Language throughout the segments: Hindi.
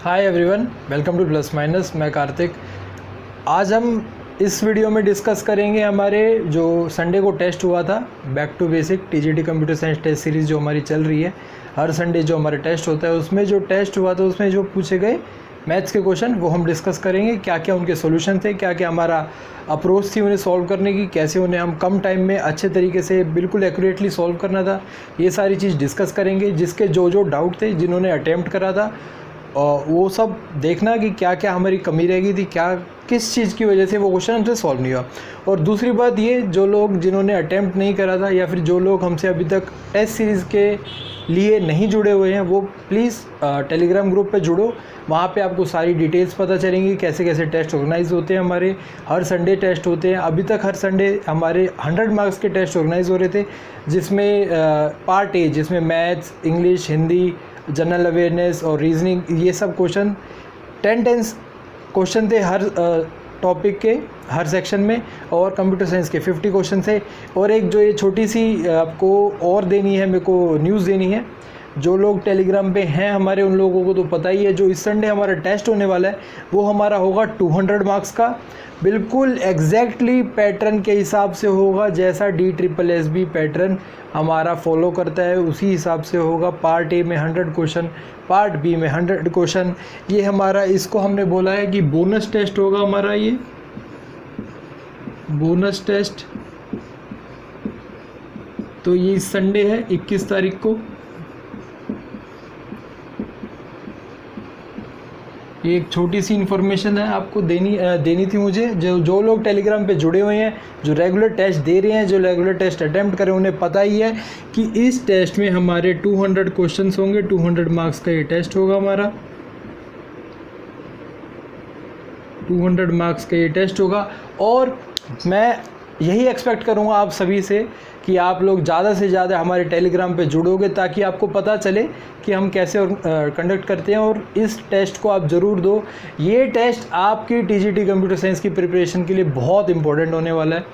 Hi everyone, welcome two plus minus. मैं कार्तिक। आज हम इस वीडियो में डिस्कस करेंगे हमारे जो संडे को टेस्ट हुआ था, back to basic TGT computer science test series जो हमारी चल रही है। हर संडे जो हमारे टेस्ट होता है उसमें जो टेस्ट हुआ था उसमें जो पूछे गए मैथ्स के क्वेश्चन वो हम डिस्कस करेंगे। क्या क्या उनके सॉल्यूशन थे, क्या क्या हमारा अप्रोच थी उन्हें सॉल्व करने की, कैसे उन्हें हम कम टाइम में अच्छे तरीके से बिल्कुल एक्यूरेटली सॉल्व करना था, ये सारी चीज़ डिस्कस करेंगे। जिसके जो डाउट थे, जिन्होंने अटैम्प्ट करा था, और वो सब देखना कि क्या क्या हमारी कमी रह गई थी, क्या किस चीज़ की वजह से वो क्वेश्चन हमसे सॉल्व नहीं हुआ। और दूसरी बात ये, जो लोग जिन्होंने अटैम्प्ट नहीं करा था या फिर जो लोग हमसे अभी तक टेस्ट सीरीज़ के लिए नहीं जुड़े हुए हैं, वो प्लीज़ टेलीग्राम ग्रुप पे जुड़ो। वहाँ पे आपको सारी डिटेल्स पता चलेंगी, कैसे कैसे टेस्ट ऑर्गेनाइज होते हैं। हमारे हर संडे टेस्ट होते हैं। अभी तक हर संडे हमारे 100 मार्क्स के टेस्ट ऑर्गेनाइज हो रहे थे, जिसमें पार्ट ए, जिसमें maths, English, Hindi, general awareness और रीजनिंग, ये सब क्वेश्चन 10 क्वेश्चन थे हर टॉपिक के, हर सेक्शन में। और कंप्यूटर साइंस के 50 क्वेश्चन थे। और एक जो ये छोटी सी आपको और देनी है, मेरे को न्यूज़ देनी है। जो लोग टेलीग्राम पे हैं हमारे, उन लोगों को तो पता ही है, जो इस संडे हमारा टेस्ट होने वाला है वो हमारा होगा 200 मार्क्स का। बिल्कुल एग्जैक्टली पैटर्न के हिसाब से होगा, जैसा DSSB पैटर्न हमारा फॉलो करता है उसी हिसाब से होगा। पार्ट ए में 100 क्वेश्चन, पार्ट बी में 100 क्वेश्चन। ये हमारा, इसको हमने बोला है कि बोनस टेस्ट होगा हमारा। ये बोनस टेस्ट तो ये संडे है 21 तारीख को। ये एक छोटी सी इन्फॉर्मेशन है आपको देनी थी मुझे। जो लोग टेलीग्राम पे जुड़े हुए हैं, जो रेगुलर टेस्ट दे रहे हैं, जो रेगुलर टेस्ट अटेम्प्ट करें, उन्हें पता ही है कि इस टेस्ट में हमारे 200 क्वेश्चंस होंगे। 200 मार्क्स का ये टेस्ट होगा हमारा। 200 मार्क्स का ये टेस्ट होगा। और मैं यही एक्सपेक्ट करूँगा आप सभी से कि आप लोग ज़्यादा से ज़्यादा हमारे टेलीग्राम पे जुड़ोगे, ताकि आपको पता चले कि हम कैसे कंडक्ट करते हैं। और इस टेस्ट को आप ज़रूर दो। ये टेस्ट आपकी टीजीटी कंप्यूटर साइंस की प्रिपरेशन के लिए बहुत इंपॉर्टेंट होने वाला है,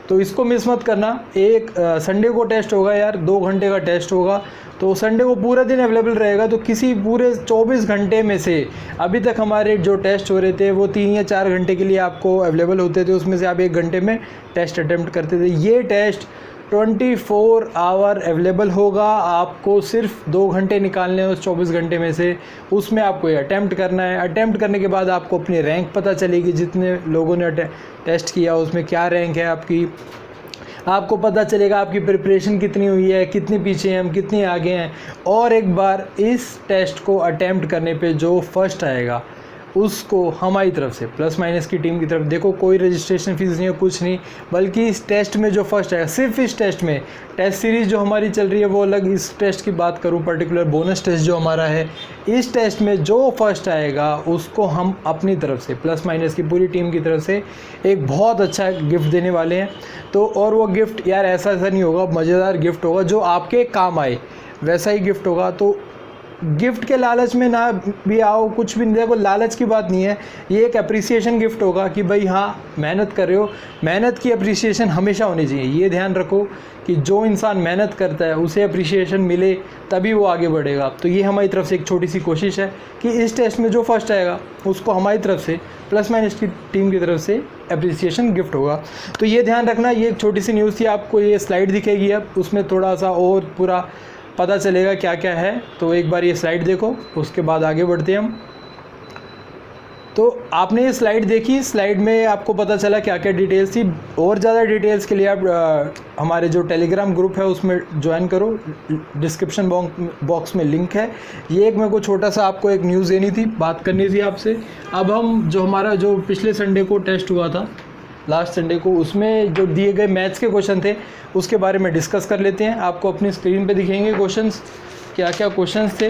तो इसको मिस मत करना। एक संडे को टेस्ट होगा यार, 2 घंटे का टेस्ट होगा, तो संडे को पूरा दिन अवेलेबल रहेगा। तो किसी पूरे 24 घंटे में से अभी तक हमारे जो टेस्ट हो रहे थे वो 3 या 4 घंटे के लिए आपको अवेलेबल होते थे, उसमें से आप 1 घंटे में टेस्ट अटेम्प्ट करते थे। ये टेस्ट 24 आवर अवेलेबल होगा। आपको सिर्फ 2 घंटे निकालने हैं उस 24 घंटे में से, उसमें आपको ये अटैम्प्ट करना है। अटैम्प्ट करने के बाद आपको अपनी रैंक पता चलेगी, जितने लोगों ने टेस्ट किया उसमें क्या रैंक है आपकी। आपको पता चलेगा आपकी प्रिपरेशन कितनी हुई है, कितनी पीछे हैं हम, कितनी आगे हैं। और एक बार इस टेस्ट को अटैम्प्ट करने पे जो फर्स्ट आएगा उसको हमारी तरफ से, प्लस माइनस की टीम की तरफ, देखो कोई रजिस्ट्रेशन फीस नहीं है, कुछ नहीं, बल्कि इस टेस्ट में जो फर्स्ट आएगा, सिर्फ इस टेस्ट में, टेस्ट सीरीज़ जो हमारी चल रही है वो अलग, इस टेस्ट की बात करूं पर्टिकुलर बोनस टेस्ट जो हमारा है, इस टेस्ट में जो फर्स्ट आएगा उसको हम अपनी तरफ से, प्लस माइनस की पूरी टीम की तरफ से एक बहुत अच्छा गिफ्ट देने वाले हैं। तो और वो गिफ्ट यार ऐसा नहीं होगा, मज़ेदार गिफ्ट होगा, जो आपके काम आए वैसा ही गिफ्ट होगा। तो गिफ्ट के लालच में ना भी आओ, कुछ भी नहीं, देखो लालच की बात नहीं है, ये एक अप्रिसिएशन गिफ्ट होगा कि भाई हाँ मेहनत कर रहे हो, मेहनत की अप्रिसिएशन हमेशा होनी चाहिए। ये ध्यान रखो कि जो इंसान मेहनत करता है उसे अप्रिसिएशन मिले, तभी वो आगे बढ़ेगा। तो ये हमारी तरफ से एक छोटी सी कोशिश है कि इस टेस्ट में जो फर्स्ट आएगा उसको हमारी तरफ से, प्लस माइनस की टीम की तरफ से अप्रिसिएशन गिफ्ट होगा। तो ये ध्यान रखना। ये एक छोटी सी न्यूज़ थी। आपको ये स्लाइड दिखेगी, अब उसमें थोड़ा सा और पूरा पता चलेगा क्या क्या है। तो एक बार ये स्लाइड देखो, उसके बाद आगे बढ़ते हैं हम। तो आपने ये स्लाइड देखी, स्लाइड में आपको पता चला क्या क्या डिटेल्स थी। और ज़्यादा डिटेल्स के लिए आप हमारे जो टेलीग्राम ग्रुप है उसमें ज्वाइन करो, डिस्क्रिप्शन बॉक्स में लिंक है। ये एक मेरे को छोटा सा आपको एक न्यूज़ देनी थी, बात करनी थी आपसे। अब हम जो हमारा जो पिछले संडे को टेस्ट हुआ था, लास्ट संडे को, उसमें जो दिए गए मैथ्स के क्वेश्चन थे उसके बारे में डिस्कस कर लेते हैं। आपको अपनी स्क्रीन पे दिखेंगे क्वेश्चंस, क्या क्या क्वेश्चंस थे।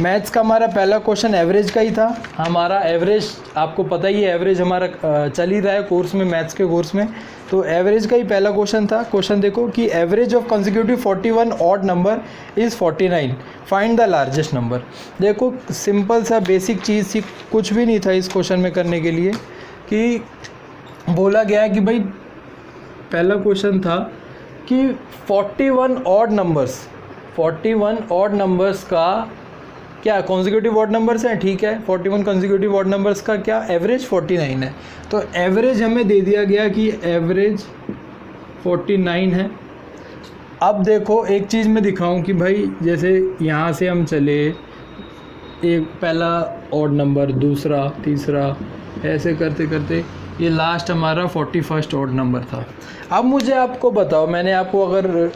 मैथ्स का हमारा पहला क्वेश्चन एवरेज का ही था। हमारा एवरेज आपको पता ही है, एवरेज हमारा चल ही रहा है कोर्स में, मैथ्स के कोर्स में। तो एवरेज का ही पहला क्वेश्चन था। क्वेश्चन देखो कि average of consecutive 41 odd number is 49, find the largest number. देखो सिंपल सा बेसिक चीज़ थी, कुछ भी नहीं था इस क्वेश्चन में करने के लिए। कि बोला गया कि भाई, पहला क्वेश्चन था कि 41 ऑड नंबर्स का क्या कॉन्जिक्यूटिव ऑड नंबर्स हैं, ठीक है, 41 कॉन्जिक्यूटिव ऑड नंबर्स का क्या एवरेज 49 है। तो एवरेज हमें दे दिया गया कि एवरेज 49 है। अब देखो एक चीज़ मैं दिखाऊं कि भाई जैसे यहाँ से हम चले, एक पहला ऑड नंबर, दूसरा, तीसरा, ऐसे करते करते ये लास्ट हमारा 41st ऑड नंबर था। अब मुझे आपको बताओ, मैंने आपको, अगर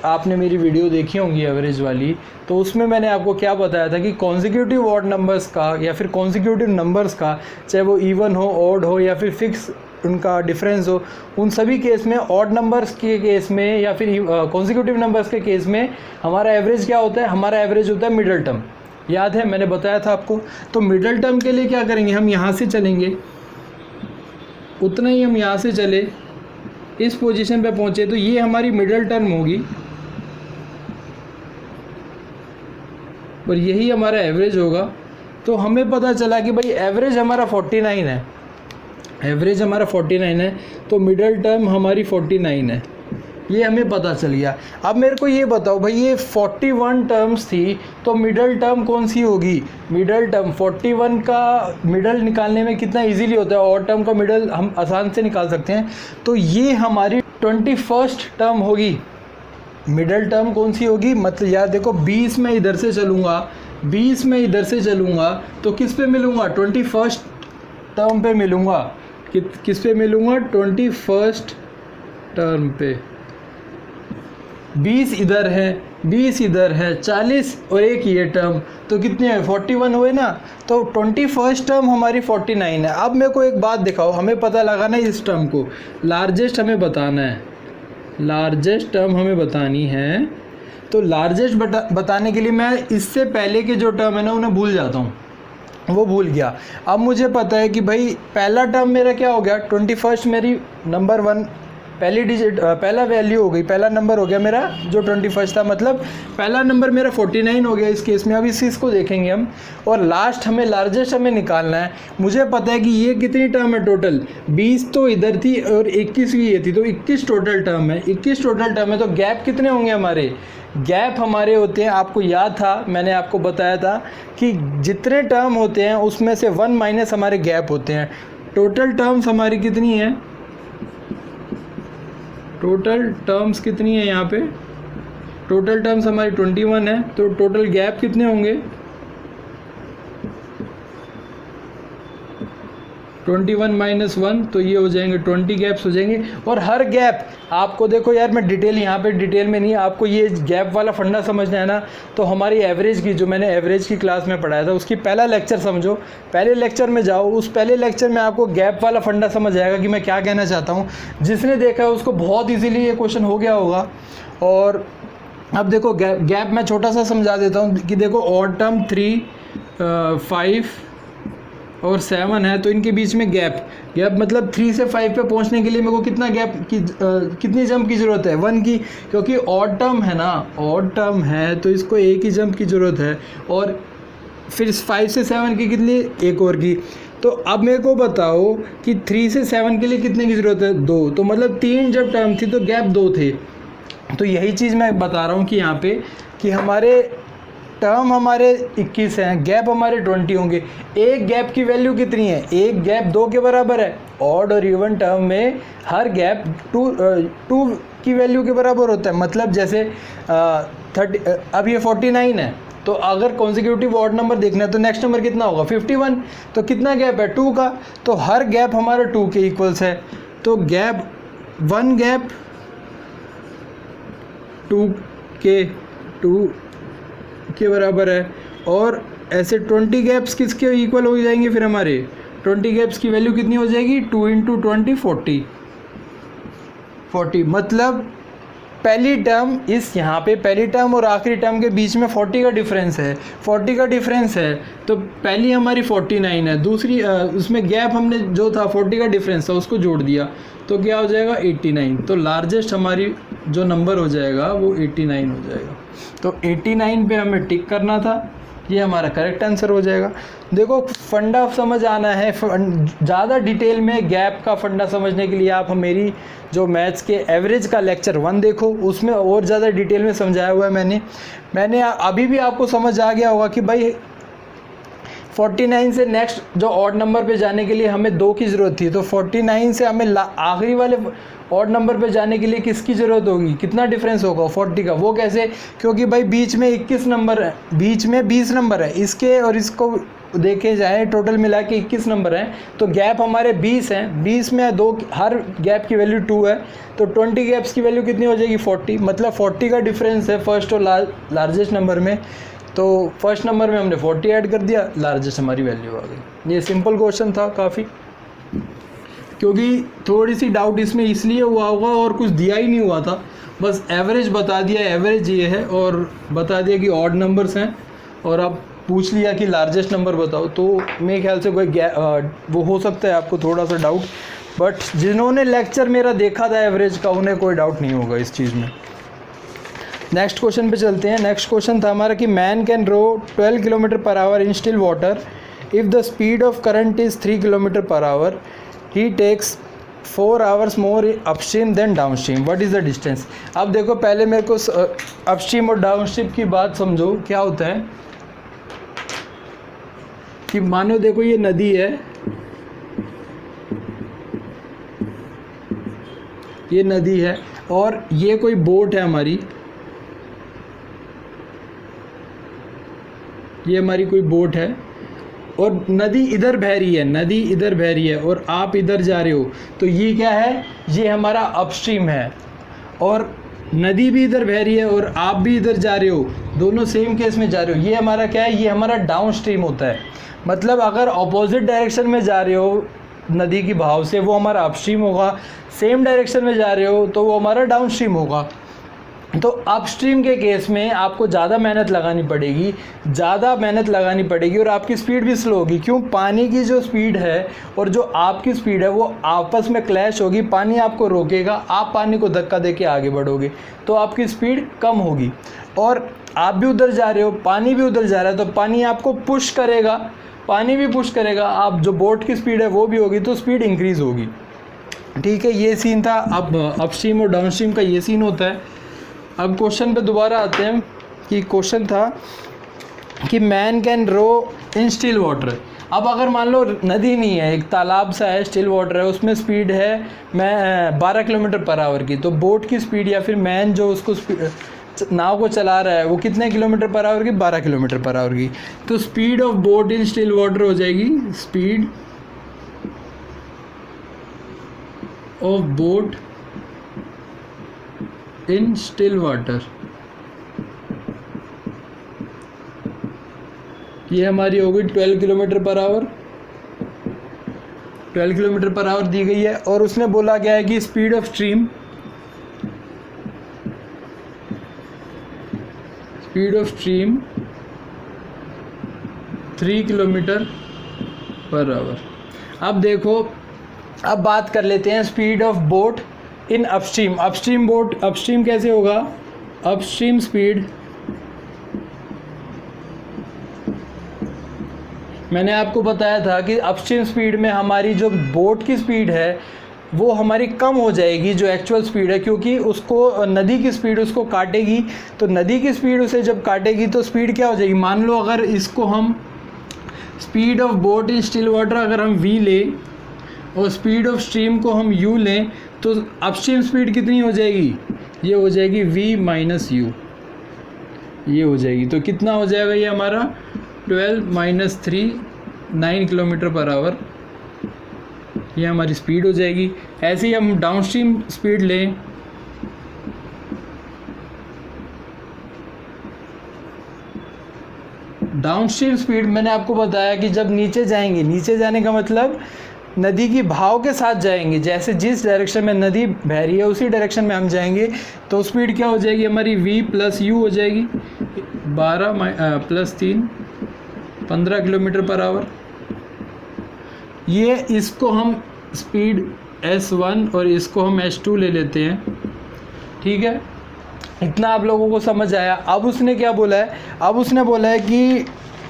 आपने मेरी वीडियो देखी होंगी एवरेज वाली, तो उसमें मैंने आपको क्या बताया था कि कॉन्जिक्यूटिव ऑड नंबर्स का या फिर कॉन्जिक्यूटिव नंबर्स का, चाहे वो इवन हो, ऑड हो या फिर फिक्स उनका डिफरेंस हो, उन सभी केस में, ऑड नंबर्स के केस में या फिर कॉन्जिक्यूटिव नंबर्स के केस में हमारा एवरेज क्या होता है, हमारा एवरेज होता है मिडल टर्म। याद है मैंने बताया था आपको। तो मिडल टर्म के लिए क्या करेंगे, हम यहाँ से चलेंगे, उतना ही हम यहाँ से चले, इस पोजीशन पे पहुँचे, तो ये हमारी मिडल टर्म होगी और यही हमारा एवरेज होगा। तो हमें पता चला कि भाई एवरेज हमारा 49 है, एवरेज हमारा 49 है, तो मिडल टर्म हमारी 49 है, ये हमें पता चल गया। अब मेरे को ये बताओ भाई, ये 41 टर्म्स थी, तो मिडल टर्म कौन सी होगी, मिडल टर्म 41 का मिडल निकालने में कितना इजीली होता है, ऑड टर्म का मिडल हम आसान से निकाल सकते हैं। तो ये हमारी 21st टर्म होगी। मिडल टर्म कौन सी होगी, मतलब यार देखो 20 में इधर से चलूँगा, 20 में इधर से चलूँगा, तो किस पे मिलूँगा, 21st टर्म पे मिलूँगा। किस पे मिलूँगा, 21st टर्म पे। 20 इधर है, 20 इधर है, 40 और एक ये टर्म, तो कितने हैं, 41 हुए ना। तो 21st टर्म हमारी 49 है। अब मेरे को एक बात दिखाओ, हमें पता लगाना है इस टर्म को, लार्जेस्ट हमें बताना है, लार्जेस्ट टर्म हमें बतानी है। तो लार्जेस्ट बताने के लिए मैं इससे पहले के जो टर्म है ना उन्हें भूल जाता हूँ, वो भूल गया। अब मुझे पता है कि भाई पहला टर्म मेरा क्या हो गया, 21st मेरी नंबर 1 पहली डिजिट, पहला वैल्यू हो गई, पहला नंबर हो गया मेरा जो 21st था, मतलब पहला नंबर मेरा 49 हो गया इस केस में। अब इस चीज़ को देखेंगे हम, और लास्ट हमें लार्जेस्ट हमें निकालना है। मुझे पता है कि ये कितनी टर्म है टोटल, 20 तो इधर थी और 21 भी ये थी, तो 21 टोटल टर्म है, 21 टोटल टर्म है। तो गैप कितने होंगे हमारे, गैप हमारे होते हैं, आपको याद था मैंने आपको बताया था कि जितने टर्म होते हैं उसमें से 1 माइनस हमारे गैप होते हैं। टोटल टर्म्स हमारी कितनी है, टोटल टर्म्स कितनी है यहाँ पे, टोटल टर्म्स हमारी 21 है, तो टोटल गैप कितने होंगे, 21 माइनस 1, तो ये हो जाएंगे 20 गैप्स हो जाएंगे। और हर गैप आपको देखो यार, मैं डिटेल यहाँ पे डिटेल में नहीं, आपको ये गैप वाला फंडा समझना है ना, तो हमारी एवरेज की, जो मैंने एवरेज की क्लास में पढ़ाया था उसकी पहला लेक्चर समझो, पहले लेक्चर में जाओ, उस पहले लेक्चर में आपको गैप वाला फंडा समझ आएगा कि मैं क्या कहना चाहता हूँ। जिसने देखा है उसको बहुत ईजीली ये क्वेश्चन हो गया होगा। और अब देखो गैप मैं छोटा सा समझा देता हूँ कि देखो ऑड टर्म 3, 5 और 7 है, तो इनके बीच में गैप मतलब 3 से 5 पे पहुंचने के लिए मेरे को कितना गैप की कितनी जंप की ज़रूरत है, 1 की, क्योंकि ऑड टर्म है ना, ऑड टर्म है तो इसको एक ही जंप की ज़रूरत है। और फिर 5 से 7 की कितनी, एक और की। तो अब मेरे को बताओ कि 3 से 7 के लिए कितने की ज़रूरत है, 2, तो मतलब 3 जब टर्म थी तो गैप 2 थे। तो यही चीज़ मैं बता रहा हूँ कि यहाँ पे कि हमारे टर्म हमारे 21 हैं, गैप हमारे 20 होंगे। एक गैप की वैल्यू कितनी है, एक गैप 2 के बराबर है। ऑड और इवन टर्म में हर गैप 2 की वैल्यू के बराबर होता है। मतलब जैसे 30, अब ये 49 है, तो अगर कॉन्जिक्यूटिव ऑड नंबर देखना है तो नेक्स्ट नंबर कितना होगा, 51। तो कितना गैप है, 2 का, तो हर गैप हमारा 2 के इक्वल्स है। तो गैप 1 गैप 2 के बराबर है। और ऐसे 20 गैप्स किसके इक्वल हो जाएंगे, फिर हमारे 20 गैप्स की वैल्यू कितनी हो जाएगी, 2 × 20 40। मतलब पहली टर्म इस यहाँ पे पहली टर्म और आखिरी टर्म के बीच में 40 का डिफरेंस है, 40 का डिफरेंस है। तो पहली हमारी 49 है, दूसरी उसमें गैप हमने जो था 40 का डिफरेंस था उसको जोड़ दिया, तो क्या हो जाएगा 89। तो लार्जेस्ट हमारी जो नंबर हो जाएगा वो 89 हो जाएगा। तो 89 पे हमें टिक करना था ये हमारा करेक्ट आंसर हो जाएगा। देखो फंडा समझ आना है, ज़्यादा डिटेल में गैप का फंडा समझने के लिए आप मेरी जो मैथ्स के एवरेज का लेक्चर 1 देखो, उसमें और ज़्यादा डिटेल में समझाया हुआ है मैंने अभी भी आपको समझ आ गया होगा कि भाई 49 से नेक्स्ट जो ऑड नंबर पे जाने के लिए हमें 2 की ज़रूरत थी, तो 49 से हमें आखिरी वाले ऑड नंबर पे जाने के लिए किसकी ज़रूरत होगी, कितना डिफरेंस होगा 40 का। वो कैसे, क्योंकि भाई बीच में 21 नंबर है, बीच में 20 नंबर है, इसके और इसको देखे जाए टोटल मिला के 21 नंबर हैं, तो गैप हमारे 20 हैं, 20 में 2, हर गैप की वैल्यू 2 है, तो 20 गैप्स की वैल्यू कितनी हो जाएगी 40, मतलब 40 का डिफरेंस है फर्स्ट और लार्जेस्ट नंबर में। तो फर्स्ट नंबर में हमने 40 ऐड कर दिया, लार्जेस्ट हमारी वैल्यू आ गई। ये सिंपल क्वेश्चन था काफ़ी, क्योंकि थोड़ी सी डाउट इसमें इसलिए हुआ होगा और कुछ दिया ही नहीं हुआ था, बस एवरेज बता दिया, एवरेज ये है, और बता दिया कि ऑड नंबर्स हैं, और अब पूछ लिया कि लार्जेस्ट नंबर बताओ, तो मेरे ख्याल से कोई वो हो सकता है आपको थोड़ा सा डाउट, बट जिन्होंने लेक्चर मेरा देखा था एवरेज का उन्हें कोई डाउट नहीं होगा इस चीज़ में। नेक्स्ट क्वेश्चन पे चलते हैं। नेक्स्ट क्वेश्चन था हमारा कि man can row 12 kilometre per hour in still water if the speed of current is 3 kilometre per hour, he takes 4 hours more upstream than downstream, what is the distance. अब देखो पहले मेरे को अपस्ट्रीम और डाउनस्ट्रीम की बात समझो। क्या होता है कि मानो देखो ये नदी है, ये नदी है और ये कोई बोट है हमारी, ये हमारी कोई बोट है और नदी इधर बह रही है, नदी इधर बह रही है और आप इधर जा रहे हो, तो ये क्या है, ये हमारा अपस्ट्रीम है, और नदी भी इधर बह रही है और आप भी इधर जा रहे हो, दोनों सेम केस में जा रहे हो, ये हमारा क्या है, ये हमारा डाउनस्ट्रीम होता है। मतलब अगर ऑपोजिट डायरेक्शन में जा रहे हो नदी की बहाव से, वो हमारा अपस्ट्रीम होगा, सेम डायरेक्शन में जा रहे हो तो वो हमारा डाउनस्ट्रीम होगा। तो अपस्ट्रीम के केस में आपको ज़्यादा मेहनत लगानी पड़ेगी और आपकी स्पीड भी स्लो होगी। क्यों, पानी की जो स्पीड है और जो आपकी स्पीड है वो आपस में क्लैश होगी, पानी आपको रोकेगा, आप पानी को धक्का देके आगे बढ़ोगे, तो आपकी स्पीड कम होगी, और आप भी उधर जा रहे हो, पानी भी उधर जा रहा है, तो पानी आपको पुश करेगा, पानी भी पुश करेगा, आप जो बोट की स्पीड है वो भी होगी, तो स्पीड इंक्रीज़ होगी। ठीक है, ये सीन था। अब अपस्ट्रीम और डाउनस्ट्रीम का ये सीन होता है। अब क्वेश्चन पे दोबारा आते हैं कि क्वेश्चन था कि man can row in still water. अब अगर मान लो नदी नहीं है, एक तालाब सा है, स्टिल वाटर है, उसमें स्पीड है 12 किलोमीटर पर आवर की, तो बोट की स्पीड या फिर मैन जो उसको नाव को चला रहा है वो कितने किलोमीटर पर आवर की, 12 किलोमीटर पर आवर की। तो speed of boat in still water हो जाएगी speed of boat in still water, ये हमारी होगी 12 kilometre per hour, 12 kilometre per hour दी गई है, और उसने बोला गया है कि speed of stream 3 kilometre per hour. अब देखो, अब बात कर लेते हैं speed of boat in upstream. Upstream कैसे होगा, अपस्ट्रीम स्पीड, मैंने आपको बताया था कि अपस्ट्रीम स्पीड में हमारी जो बोट की स्पीड है वो हमारी कम हो जाएगी जो एक्चुअल स्पीड है, क्योंकि उसको नदी की स्पीड उसको काटेगी, तो नदी की स्पीड उसे जब काटेगी तो स्पीड क्या हो जाएगी। मान लो अगर इसको हम speed of boat in still water अगर हम v लें और स्पीड ऑफ स्ट्रीम को हम u लें, तो अपस्ट्रीम स्पीड कितनी हो जाएगी, ये हो जाएगी v माइनस u, ये हो जाएगी। तो कितना हो जाएगा ये हमारा 12 माइनस 3 9 किलोमीटर पर आवर, ये हमारी स्पीड हो जाएगी। ऐसे ही हम डाउनस्ट्रीम स्पीड लें, डाउनस्ट्रीम स्पीड मैंने आपको बताया कि जब नीचे जाएंगे, नीचे जाने का मतलब नदी की बहाव के साथ जाएंगे, जैसे जिस डायरेक्शन में नदी बह रही है उसी डायरेक्शन में हम जाएंगे, तो स्पीड क्या हो जाएगी हमारी v प्लस यू हो जाएगी, 12 प्लस 3 15 किलोमीटर पर आवर। ये इसको हम स्पीड s1 और इसको हम s2 ले लेते हैं, ठीक है। इतना आप लोगों को समझ आया। अब उसने क्या बोला है, अब उसने बोला है कि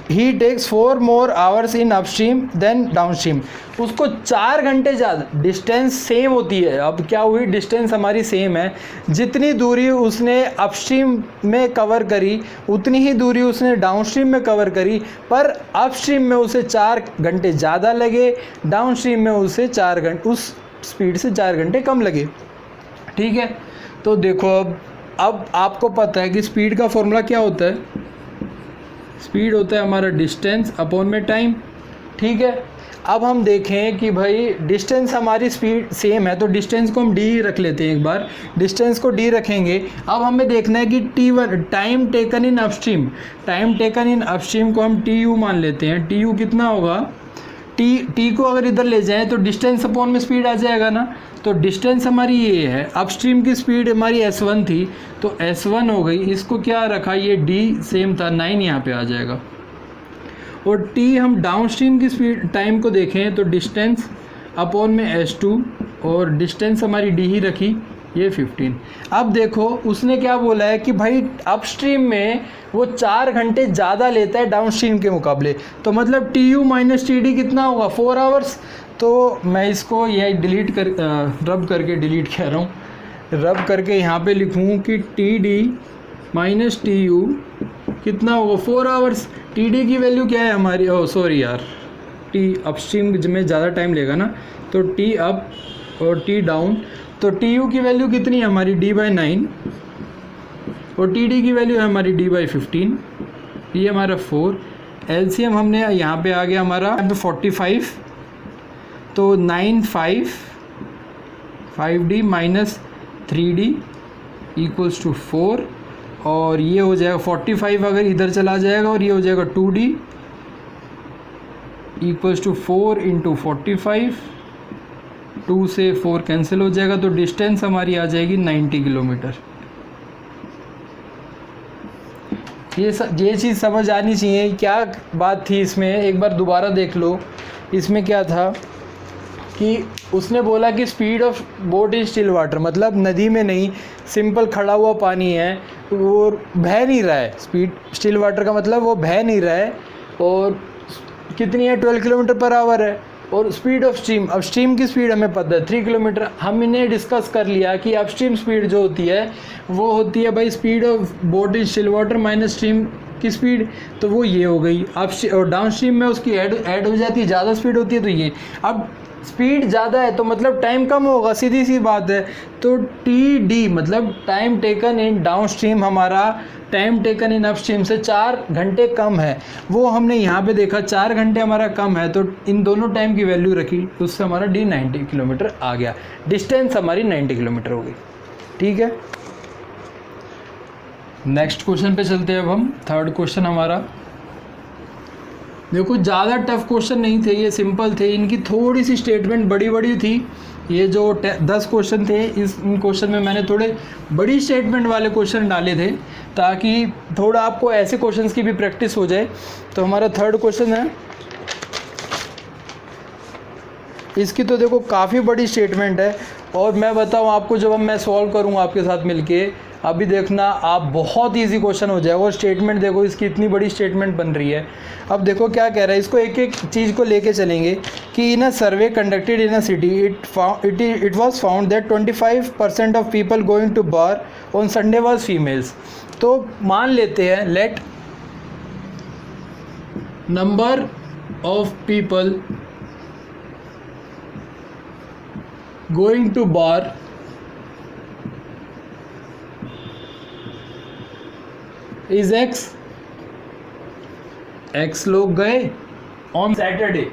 he takes 4 more hours in upstream than downstream. उसको 4 घंटे ज़्यादा, डिस्टेंस सेम होती है। अब क्या हुई, डिस्टेंस हमारी सेम है, जितनी दूरी उसने अपस्ट्रीम में कवर करी उतनी ही दूरी उसने डाउनस्ट्रीम में कवर करी, पर अपस्ट्रीम में उसे 4 घंटे ज़्यादा लगे, डाउनस्ट्रीम में उसे 4 घंटे, उस स्पीड से 4 घंटे कम लगे। ठीक है, तो देखो अब आपको पता है कि स्पीड का फॉर्मूला क्या होता है, स्पीड होता है हमारा डिस्टेंस अपॉन में टाइम। ठीक है, अब हम देखें कि भाई डिस्टेंस हमारी स्पीड सेम है, तो डिस्टेंस को हम डी रख लेते हैं। एक बार डिस्टेंस को डी रखेंगे। अब हमें देखना है कि T1 time taken in upstream, time taken in upstream को हम TU मान लेते हैं। TU कितना होगा, टी को अगर इधर ले जाएं तो डिस्टेंस अपॉन में स्पीड आ जाएगा ना, तो डिस्टेंस हमारी ये है, अपस्ट्रीम की स्पीड हमारी S1 थी तो S1 हो गई, इसको क्या रखा, ये D सेम था, 9 यहाँ पे आ जाएगा। और T हम डाउनस्ट्रीम की स्पीड टाइम को देखें तो डिस्टेंस अपॉन में S2 और डिस्टेंस हमारी D ही रखी, ये 15। अब देखो उसने क्या बोला है कि भाई अपस्ट्रीम में वो 4 घंटे ज़्यादा लेता है डाउनस्ट्रीम के मुकाबले, तो मतलब TU माइनस TD कितना होगा, 4 आवर्स। तो मैं इसको यह डिलीट कर रब करके डिलीट कह रहा हूँ, रब करके यहाँ पे लिखूँ कि TD माइनस TU कितना होगा, 4 आवर्स। TD की वैल्यू क्या है हमारी, ओह सॉरी यार, T अपस्ट्रीम में ज़्यादा टाइम लेगा ना, तो T अप और T डाउन, तो TU की वैल्यू कितनी है हमारी, D/9 और TD की वैल्यू है हमारी D/15, ये हमारा 4। LCM हमने यहाँ पे आ गया हमारा यहाँ पे 45, तो 9 5D minus 3D equals to 4, और ये हो जाएगा 45 अगर इधर चला जाएगा और ये हो जाएगा 2D इक्वल्स टू 4 इंटू 45, 2 से 4 कैंसिल हो जाएगा, तो डिस्टेंस हमारी आ जाएगी 90 किलोमीटर। ये चीज़ समझ आनी चाहिए, क्या बात थी इसमें, एक बार दोबारा देख लो। इसमें क्या था कि उसने बोला कि speed of boat in still water, मतलब नदी में नहीं, सिंपल खड़ा हुआ पानी है, वो बह नहीं रहा है। स्पीड स्टिल वाटर का मतलब वो बह नहीं रहा है, और कितनी है, 12 किलोमीटर पर आवर है। और स्पीड ऑफ स्ट्रीम, अब स्ट्रीम की स्पीड हमें पता है 3 किलोमीटर। हमने डिस्कस कर लिया कि अपस्ट्रीम स्पीड जो होती है वो होती है भाई speed of boat in still water minus stream की स्पीड, तो वो ये हो गई। अब और डाउन स्ट्रीम में उसकी ऐड हो जाती है, ज़्यादा स्पीड होती है, तो ये अब स्पीड ज़्यादा है तो मतलब टाइम कम होगा, सीधी सी बात है। तो TD मतलब time taken in down stream हमारा टाइम टेकन इन अपस्ट्रीम से 4 घंटे कम है, वो हमने यहाँ पे देखा 4 घंटे हमारा कम है, तो इन दोनों टाइम की वैल्यू रखी, उससे हमारा D 90 किलोमीटर आ गया, डिस्टेंस हमारी 90 किलोमीटर हो गई। ठीक है, नेक्स्ट क्वेश्चन पे चलते हैं अब हम। थर्ड क्वेश्चन हमारा, देखो ज़्यादा टफ क्वेश्चन नहीं थे, ये सिंपल थे, इनकी थोड़ी सी स्टेटमेंट बड़ी बड़ी थी। ये जो 10 क्वेश्चन थे, इन क्वेश्चन में मैंने थोड़े बड़ी स्टेटमेंट वाले क्वेश्चन डाले थे ताकि थोड़ा आपको ऐसे क्वेश्चंस की भी प्रैक्टिस हो जाए। तो हमारा थर्ड क्वेश्चन है, इसकी तो देखो काफ़ी बड़ी स्टेटमेंट है, और मैं बताऊं आपको, जब मैं सॉल्व करूंगा आपके साथ मिलके, अभी देखना आप बहुत इजी क्वेश्चन हो जाएगा। और स्टेटमेंट देखो, इसकी इतनी बड़ी स्टेटमेंट बन रही है। अब देखो क्या कह रहा है, इसको एक एक चीज़ को लेके चलेंगे कि in a survey conducted in a city it was found that 25% of people going to bar on Sunday was females. तो मान लेते हैं, let number of people going to bar is X लोग गए ऑन सैटरडे,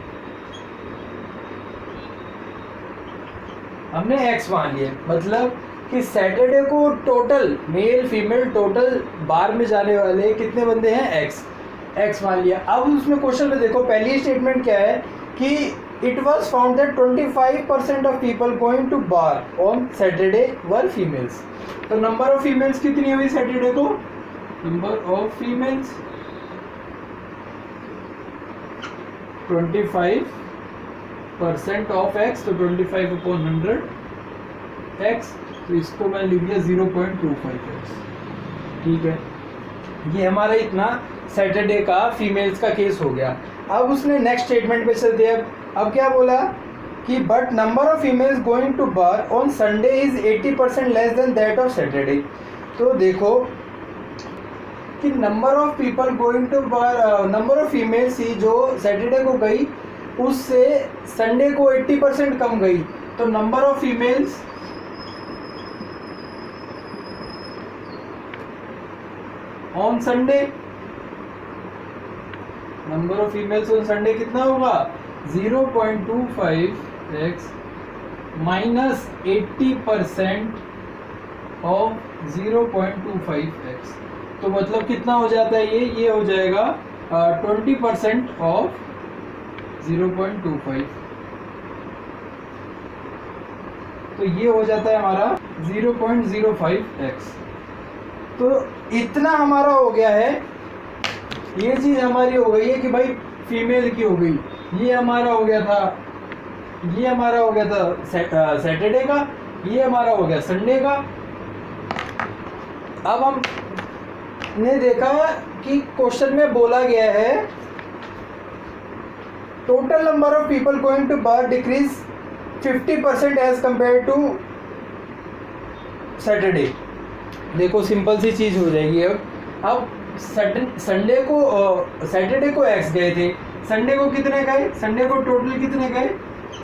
हमने X मान लिया, मतलब कि सैटरडे को टोटल मेल फीमेल टोटल बार में जाने वाले कितने बंदे हैं, X मान लिया। अब उसमें क्वेश्चन में देखो पहली स्टेटमेंट क्या है कि it was found that 25% of people going to bar on Saturday were females. तो नंबर ऑफ फीमेल्स कितनी हुई सैटरडे को, number of females 25% of X, तो 25/100 X, तो इसको मैं लिख दिया 0.25X। ठीक है, ये हमारा इतना सैटरडे का फीमेल्स का केस हो गया। अब उसने नेक्स्ट स्टेटमेंट पे चलते हैं। अब क्या बोला कि but number of females going to bar on Sunday is 80% less than that of Saturday. तो देखो कि number of people going to bar, number of females ही जो सैटरडे को गई उससे संडे को 80% कम गई। तो number of females on Sunday, number of females on Sunday कितना होगा 0.25x माइनस 80% ऑफ 0.25x। तो मतलब कितना हो जाता है ये हो जाएगा 20% ऑफ 0.25। तो ये हो जाता है हमारा 0.05x। तो इतना हमारा हो गया है, ये चीज़ हमारी हो गई है कि भाई फीमेल की हो गई। ये हमारा हो गया था सैटरडे का, ये हमारा हो गया संडे का। अब हमने देखा कि क्वेश्चन में बोला गया है total number of people going to bar decrease 50% as compare to Saturday. देखो सिंपल सी चीज़ हो जाएगी। अब संडे को सैटरडे को एक्स गए थे, संडे को कितने गए, संडे को टोटल कितने गए,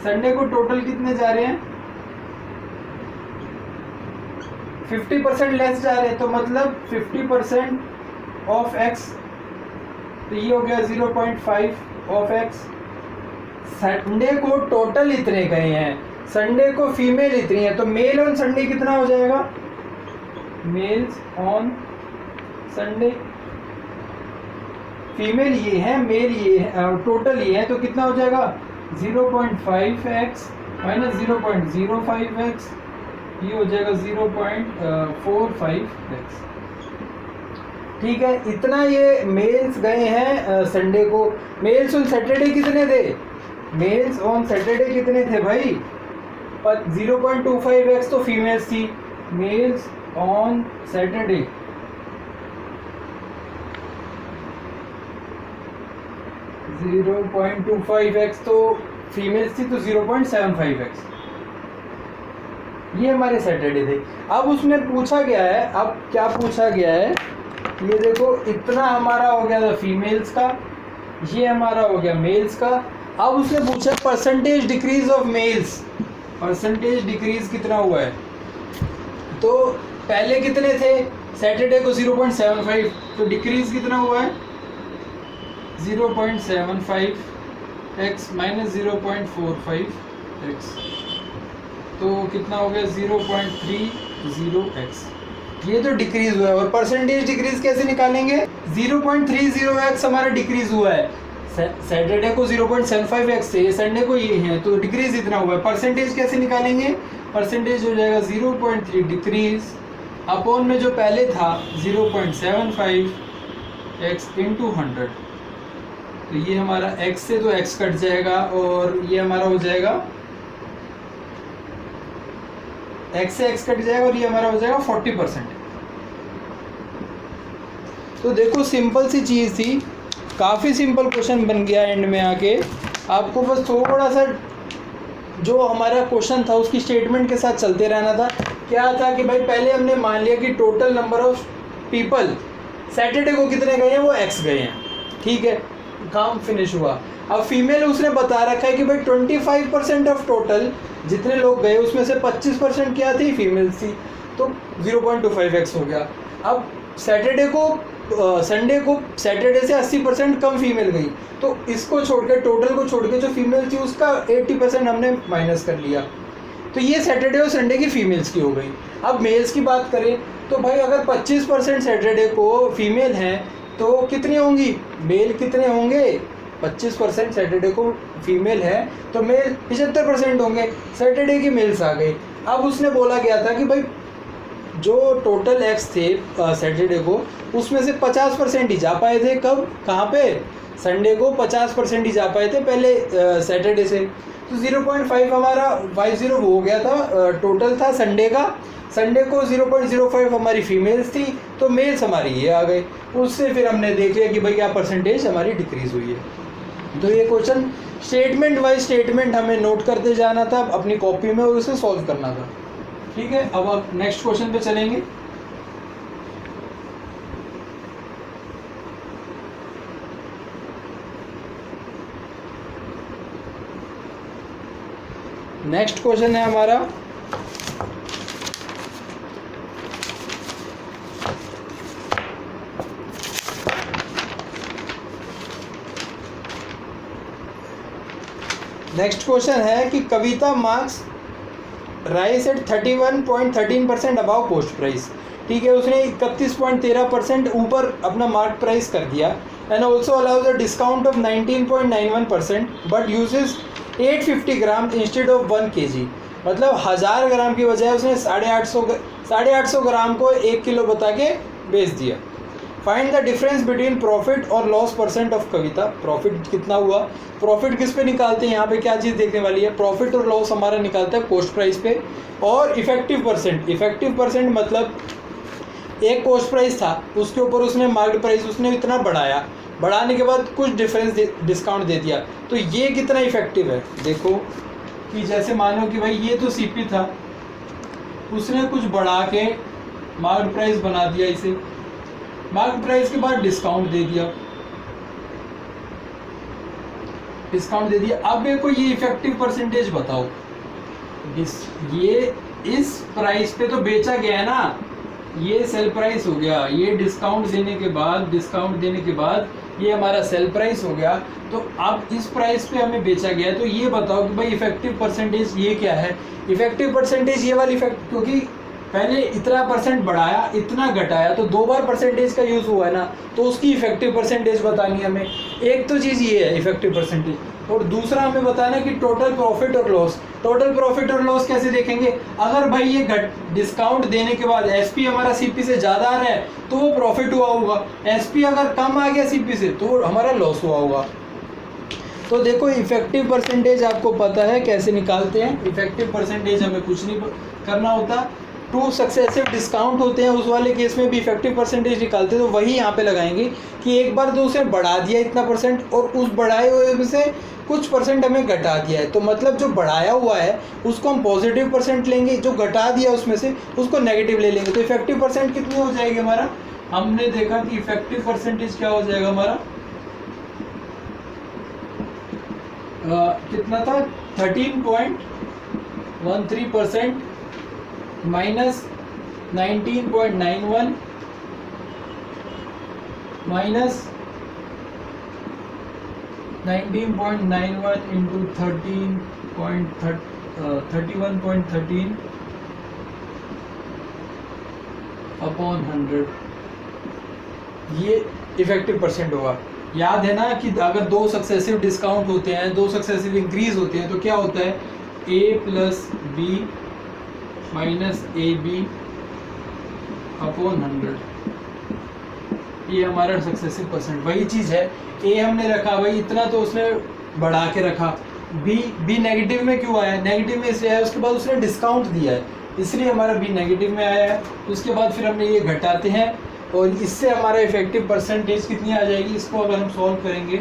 संडे को टोटल कितने जा रहे हैं 50% लेस जा रहे हैं। तो मतलब 50% ऑफ एक्स, तो ये हो गया 0.5 ऑफ एक्स। संडे को टोटल इतने गए हैं, संडे को फीमेल इतनी है, तो मेल ऑन संडे कितना हो जाएगा, मेल्स ऑन संडे, फीमेल ये है, मेल ये है, टोटल ये है, तो कितना हो जाएगा 0.5x माइनस 0.05x, ये हो जाएगा 0.45x। ठीक है, इतना ये मेल्स गए हैं संडे को। मेल्स ऑन सैटरडे कितने थे, मेल्स ऑन सैटरडे कितने थे भाई, 0.25x तो फीमेल्स थी। मेल्स ऑन सैटरडे 0.25x तो फीमेल्स थी, तो 0.75x ये हमारे सैटरडे थे। अब उसमें पूछा गया है, अब क्या पूछा गया है, ये देखो इतना हमारा हो गया था फीमेल्स का, ये हमारा हो गया मेल्स का। अब उसने पूछा percentage decrease of males, percentage decrease कितना हुआ है। तो पहले कितने थे सैटरडे को 0.75, तो डिक्रीज कितना हुआ है 0.75x माइनस 0.45x, तो कितना हो गया 0.30x। ये तो डिक्रीज हुआ है। और परसेंटेज डिक्रीज कैसे निकालेंगे, 0.30x हमारा डिक्रीज हुआ है, सैटरडे को 0.75x थे, संडे को ये है, तो डिक्रीज इतना हुआ है। परसेंटेज कैसे निकालेंगे, परसेंटेज हो जाएगा 0.3 डिक्रीज अपॉन में जो पहले था 0.75x इंटू 100। तो ये हमारा x से तो x कट जाएगा और ये हमारा हो जाएगा x से x कट जाएगा और ये हमारा हो जाएगा 40%। तो देखो सिंपल सी चीज़ थी, काफ़ी सिंपल क्वेश्चन बन गया एंड में आके। आपको बस थोड़ा सा जो हमारा क्वेश्चन था उसकी स्टेटमेंट के साथ चलते रहना था। क्या था कि भाई पहले हमने मान लिया कि total number of people Saturday को कितने गए हैं, वो x गए हैं, ठीक है, काम फिनिश हुआ। अब फीमेल उसने बता रखा है कि भाई 25% ऑफ टोटल जितने लोग गए उसमें से 25% क्या थी, फीमेल्स थी, तो 0.25x हो गया। अब सैटरडे को संडे को सैटरडे से 80% कम फीमेल गई, तो इसको छोड़ के टोटल को छोड़ के जो फीमेल थी उसका 80% हमने माइनस कर लिया, तो ये सैटरडे और संडे की फीमेल्स की हो गई। अब मेल्स की बात करें तो भाई अगर 25% सैटरडे को फीमेल हैं तो कितनी होंगी, मेल कितने होंगे, 25% सैटरडे को फीमेल है तो मेल 75% होंगे, सैटरडे की मेल्स आ गई। अब उसने बोला गया था कि भाई जो टोटल एक्स थे सैटरडे को उसमें से 50% ही जा पाए थे, कब, कहाँ पे, संडे को 50% ही जा पाए थे पहले सैटरडे से। तो 0.5 हमारा 50 वो हो गया था, टोटल था संडे का। संडे को 0.05 हमारी फीमेल्स थी, तो मेल्स हमारी ये आ गए। उससे फिर हमने देख लिया कि भाई क्या परसेंटेज हमारी डिक्रीज़ हुई है। तो ये क्वेश्चन स्टेटमेंट वाइज स्टेटमेंट हमें नोट करते जाना था अपनी कॉपी में और उसे सॉल्व करना था। ठीक है, अब आप नेक्स्ट क्वेश्चन पे चलेंगे। नेक्स्ट क्वेश्चन है हमारा कि Kavita marks rice at 31.13% above cost price. ठीक है, उसने 31.13% ऊपर अपना मार्क प्राइस कर दिया। And also allows a discount of 19.91% but uses 850 gram instead of 1 kg। मतलब 1000 ग्राम की बजाय उसने 850 ग्राम को 1 किलो बता के बेच दिया। Find the difference between profit और loss percent of Kavita. Profit कितना हुआ, प्रॉफिट किस पे निकालते हैं, यहाँ पे क्या चीज़ देखने वाली है, प्रॉफिट और लॉस हमारा निकालता है कॉस्ट प्राइस पे। और इफेक्टिव परसेंट मतलब एक कॉस्ट प्राइस था, उसके ऊपर उसने मार्केट प्राइस उसने इतना बढ़ाया, बढ़ाने के बाद कुछ डिफरेंस डिस्काउंट दे दिया, तो ये कितना इफेक्टिव है। देखो कि जैसे मानो कि भाई ये तो सीपी था, उसने कुछ बढ़ा के मार्केट प्राइस बना दिया, इसे मार्केट प्राइस के बाद डिस्काउंट दे दिया, अब मेरे को ये इफेक्टिव परसेंटेज बताओ। ये इस प्राइस पे तो बेचा गया है ना, ये सेल प्राइस हो गया, ये डिस्काउंट देने के बाद ये हमारा सेल प्राइस हो गया। तो अब इस प्राइस पे हमें बेचा गया है, तो ये बताओ कि भाई इफेक्टिव परसेंटेज ये क्या है। इफेक्टिव परसेंटेज ये वाली क्योंकि पहले इतना परसेंट बढ़ाया, इतना घटाया, तो 2 बार परसेंटेज का यूज़ हुआ है ना, तो उसकी इफेक्टिव परसेंटेज बतानी है हमें। एक तो चीज़ ये है इफेक्टिव परसेंटेज, और दूसरा हमें बताना कि टोटल प्रॉफिट और लॉस। टोटल प्रॉफिट और लॉस कैसे देखेंगे, अगर भाई ये डिस्काउंट देने के बाद एसपी हमारा सीपी से ज़्यादा आ रहा है तो वो प्रॉफिट हुआ होगा, एसपी अगर कम आ गया सीपी से तो हमारा लॉस हुआ होगा। तो देखो इफेक्टिव परसेंटेज आपको पता है कैसे निकालते हैं। इफेक्टिव परसेंटेज हमें कुछ नहीं करना होता, 2 सक्सेसिव डिस्काउंट होते हैं, उस वाले केस में भी इफेक्टिव परसेंटेज निकालते हैं। तो वही यहाँ पे लगाएंगे कि एक बार तो उसे बढ़ा दिया इतना परसेंट, और उस बढ़ाए हुए में से कुछ परसेंट हमें घटा दिया है, तो मतलब जो बढ़ाया हुआ है उसको हम पॉजिटिव परसेंट लेंगे, जो घटा दिया उसमें से उसको नेगेटिव ले लेंगे। तो इफेक्टिव परसेंट कितनी हो जाएगी हमारा, हमने देखा कि इफेक्टिव परसेंटेज क्या हो जाएगा हमारा, कितना था 13.13% माइनस 19.91 माइनस 19.91 इंटू 31.13 अपॉन 100, ये इफेक्टिव परसेंट होगा। याद है ना कि अगर 2 सक्सेसिव डिस्काउंट होते हैं, 2 सक्सेसिव इंक्रीज होते हैं, तो क्या होता है a plus B minus A B upon 100, ये हमारा सक्सेसिव परसेंट। वही चीज़ है, ए हमने रखा भाई इतना, तो उसने बढ़ा के रखा। बी नेगेटिव में क्यों आया, नेगेटिव में इसलिए आया, उसके बाद उसने डिस्काउंट दिया है, इसलिए हमारा बी नेगेटिव में आया है। उसके बाद फिर हमने ये घटाते हैं, और इससे हमारा इफेक्टिव परसेंटेज कितनी आ जाएगी, इसको अगर हम सॉल्व करेंगे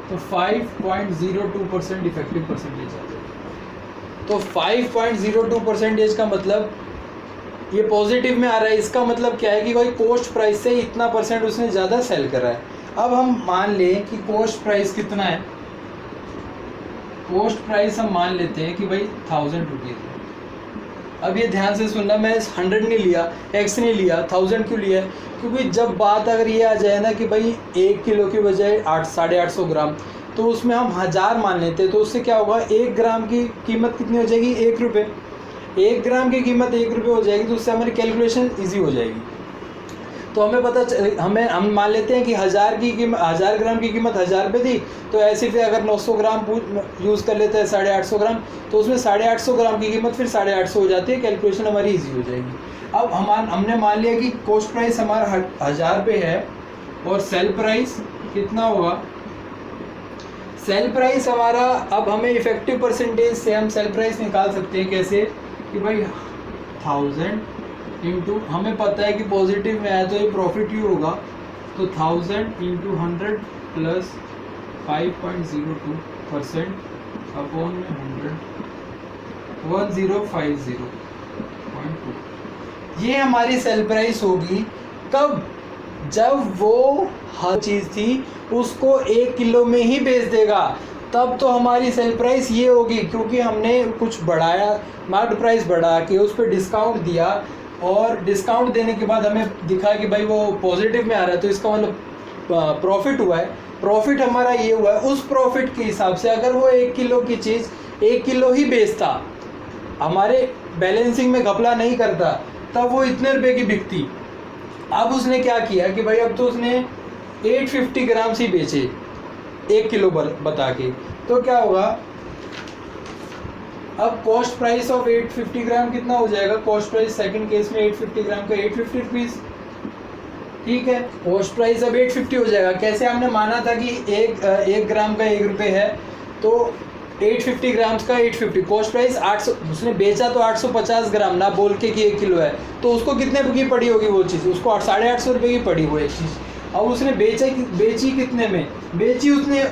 तो 5.02% इफेक्टिव परसेंटेज आ जाएगी। तो 5.02% का मतलब ये पॉजिटिव में आ रहा है, इसका मतलब क्या है कि भाई कॉस्ट प्राइस से इतना परसेंट उसने ज़्यादा सेल करा है। अब हम मान लें कि कॉस्ट प्राइस कितना है, कॉस्ट प्राइस हम मान लेते हैं कि भाई 1000 रुपीज़। अब ये ध्यान से सुनना, मैं 100 नहीं लिया, x नहीं लिया, 1000 क्यों लिया है, क्योंकि जब बात अगर ये आ जाए ना कि भाई 1 किलो की बजाय 850 ग्राम, तो उसमें हम 1000 मान लेते हैं, तो उससे क्या होगा, 1 ग्राम की कीमत कितनी हो जाएगी, 1 रुपये। 1 ग्राम की कीमत 1 रुपये हो जाएगी, तो उससे हमारी कैलकुलेशन ईजी हो जाएगी। तो हमें हम मान लेते हैं कि 1000 ग्राम की कीमत 1000 रुपये थी, तो ऐसे फिर अगर 900 ग्राम यूज़ कर लेते हैं 850 ग्राम, तो उसमें 850 ग्राम की कीमत फिर 850 हो जाती है, कैलकुलेशन हमारी इजी हो जाएगी। अब हमने मान लिया कि कॉस्ट प्राइस हमारा 1000 पे है और सेल प्राइस कितना होगा, सेल प्राइस हमारा, अब हमें इफेक्टिव परसेंटेज से हम सेल प्राइस निकाल सकते हैं कैसे कि भाई 1000 इंटू, हमें पता है कि पॉजिटिव में आया तो ये प्रॉफिट ही होगा, तो 1000 इंटू 100 प्लस 5.02% अपॉन 100 1050.2, ये हमारी सेल प्राइस होगी। कब, जब वो हर चीज़ थी उसको 1 किलो में ही बेच देगा, तब तो हमारी सेल प्राइस ये होगी, क्योंकि हमने कुछ बढ़ाया, मार्केट प्राइस बढ़ा के उस पर डिस्काउंट दिया, और डिस्काउंट देने के बाद हमें दिखा कि भाई वो पॉजिटिव में आ रहा है, तो इसका मतलब प्रॉफिट हुआ है। प्रॉफिट हमारा ये हुआ है, उस प्रॉफिट के हिसाब से अगर वो 1 किलो की चीज़ 1 किलो ही बेचता, हमारे बैलेंसिंग में घपला नहीं करता, तब वो इतने रुपए की बिकती। अब उसने क्या किया कि भाई अब तो उसने 850 ग्राम ही बेचे 1 किलो बता के, तो क्या होगा, अब कॉस्ट प्राइस ऑफ 850 ग्राम कितना हो जाएगा, कॉस्ट प्राइस सेकंड केस में 850 ग्राम का 850 रुपीज़, ठीक है। कॉस्ट प्राइस अब 850 हो जाएगा। कैसे, हमने माना था कि एक ग्राम का 1 रुपये है, तो 850 ग्राम्स का 850, कॉस्ट प्राइस 800, उसने बेचा तो 850 ग्राम, ना बोल के कि 1 किलो है, तो उसको कितने की पड़ी होगी वो चीज़, उसको 850 रुपये की पड़ी वो एक चीज़। अब उसने बेची कितने में, बेची उसने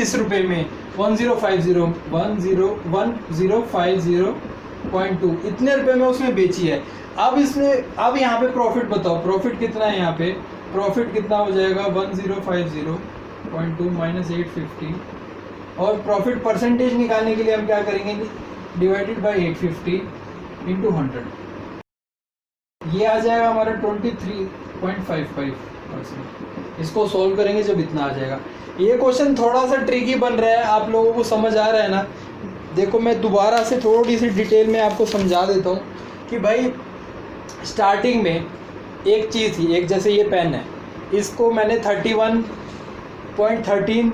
इस रुपये में 1050.2, इतने रुपये में उसने बेची है। अब यहाँ पे प्रॉफिट बताओ, प्रॉफिट कितना है, यहाँ पे प्रॉफिट कितना हो जाएगा 1050.2 माइनस 850, और प्रॉफिट परसेंटेज निकालने के लिए हम क्या करेंगे, डिवाइडेड बाय 850 इंटू 100, ये आ जाएगा हमारा 23.55%। इसको सॉल्व करेंगे जब इतना आ जाएगा। ये क्वेश्चन थोड़ा सा ट्रिकी बन रहा है, आप लोगों को समझ आ रहा है ना। देखो मैं दोबारा से थोड़ी सी डिटेल में आपको समझा देता हूँ कि भाई स्टार्टिंग में एक चीज़ थी, एक जैसे ये पेन है, इसको मैंने 31.13,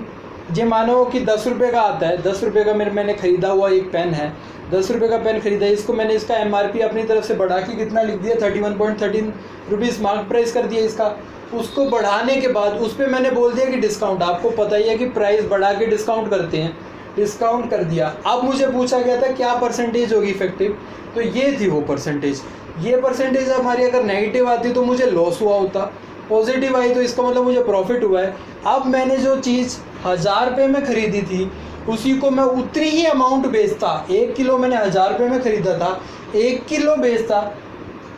ये मानो कि 10 रुपये का आता है, 10 रुपये का मैंने ख़रीदा हुआ एक पेन है, 10 रुपये का पेन खरीदा, इसको मैंने इसका MRP अपनी तरफ से बढ़ा के कितना लिख दिया, 31.13 रुपीज़ मार्केट प्राइस कर दिया इसका। उसको बढ़ाने के बाद उस पर मैंने बोल दिया कि डिस्काउंट, आपको पता ही है कि प्राइस बढ़ा के डिस्काउंट करते हैं, डिस्काउंट कर दिया। अब मुझे पूछा गया था क्या परसेंटेज होगी इफेक्टिव, तो ये थी वो परसेंटेज। ये परसेंटेज हमारी अगर नेगेटिव आती तो मुझे लॉस हुआ होता, पॉजिटिव आई तो इसका मतलब मुझे प्रॉफिट हुआ है। अब मैंने जो चीज़ 1000 रुपये में ख़रीदी थी उसी को मैं उतनी ही अमाउंट बेचता, 1 किलो मैंने 1000 रुपये में ख़रीदा था, 1 किलो बेचता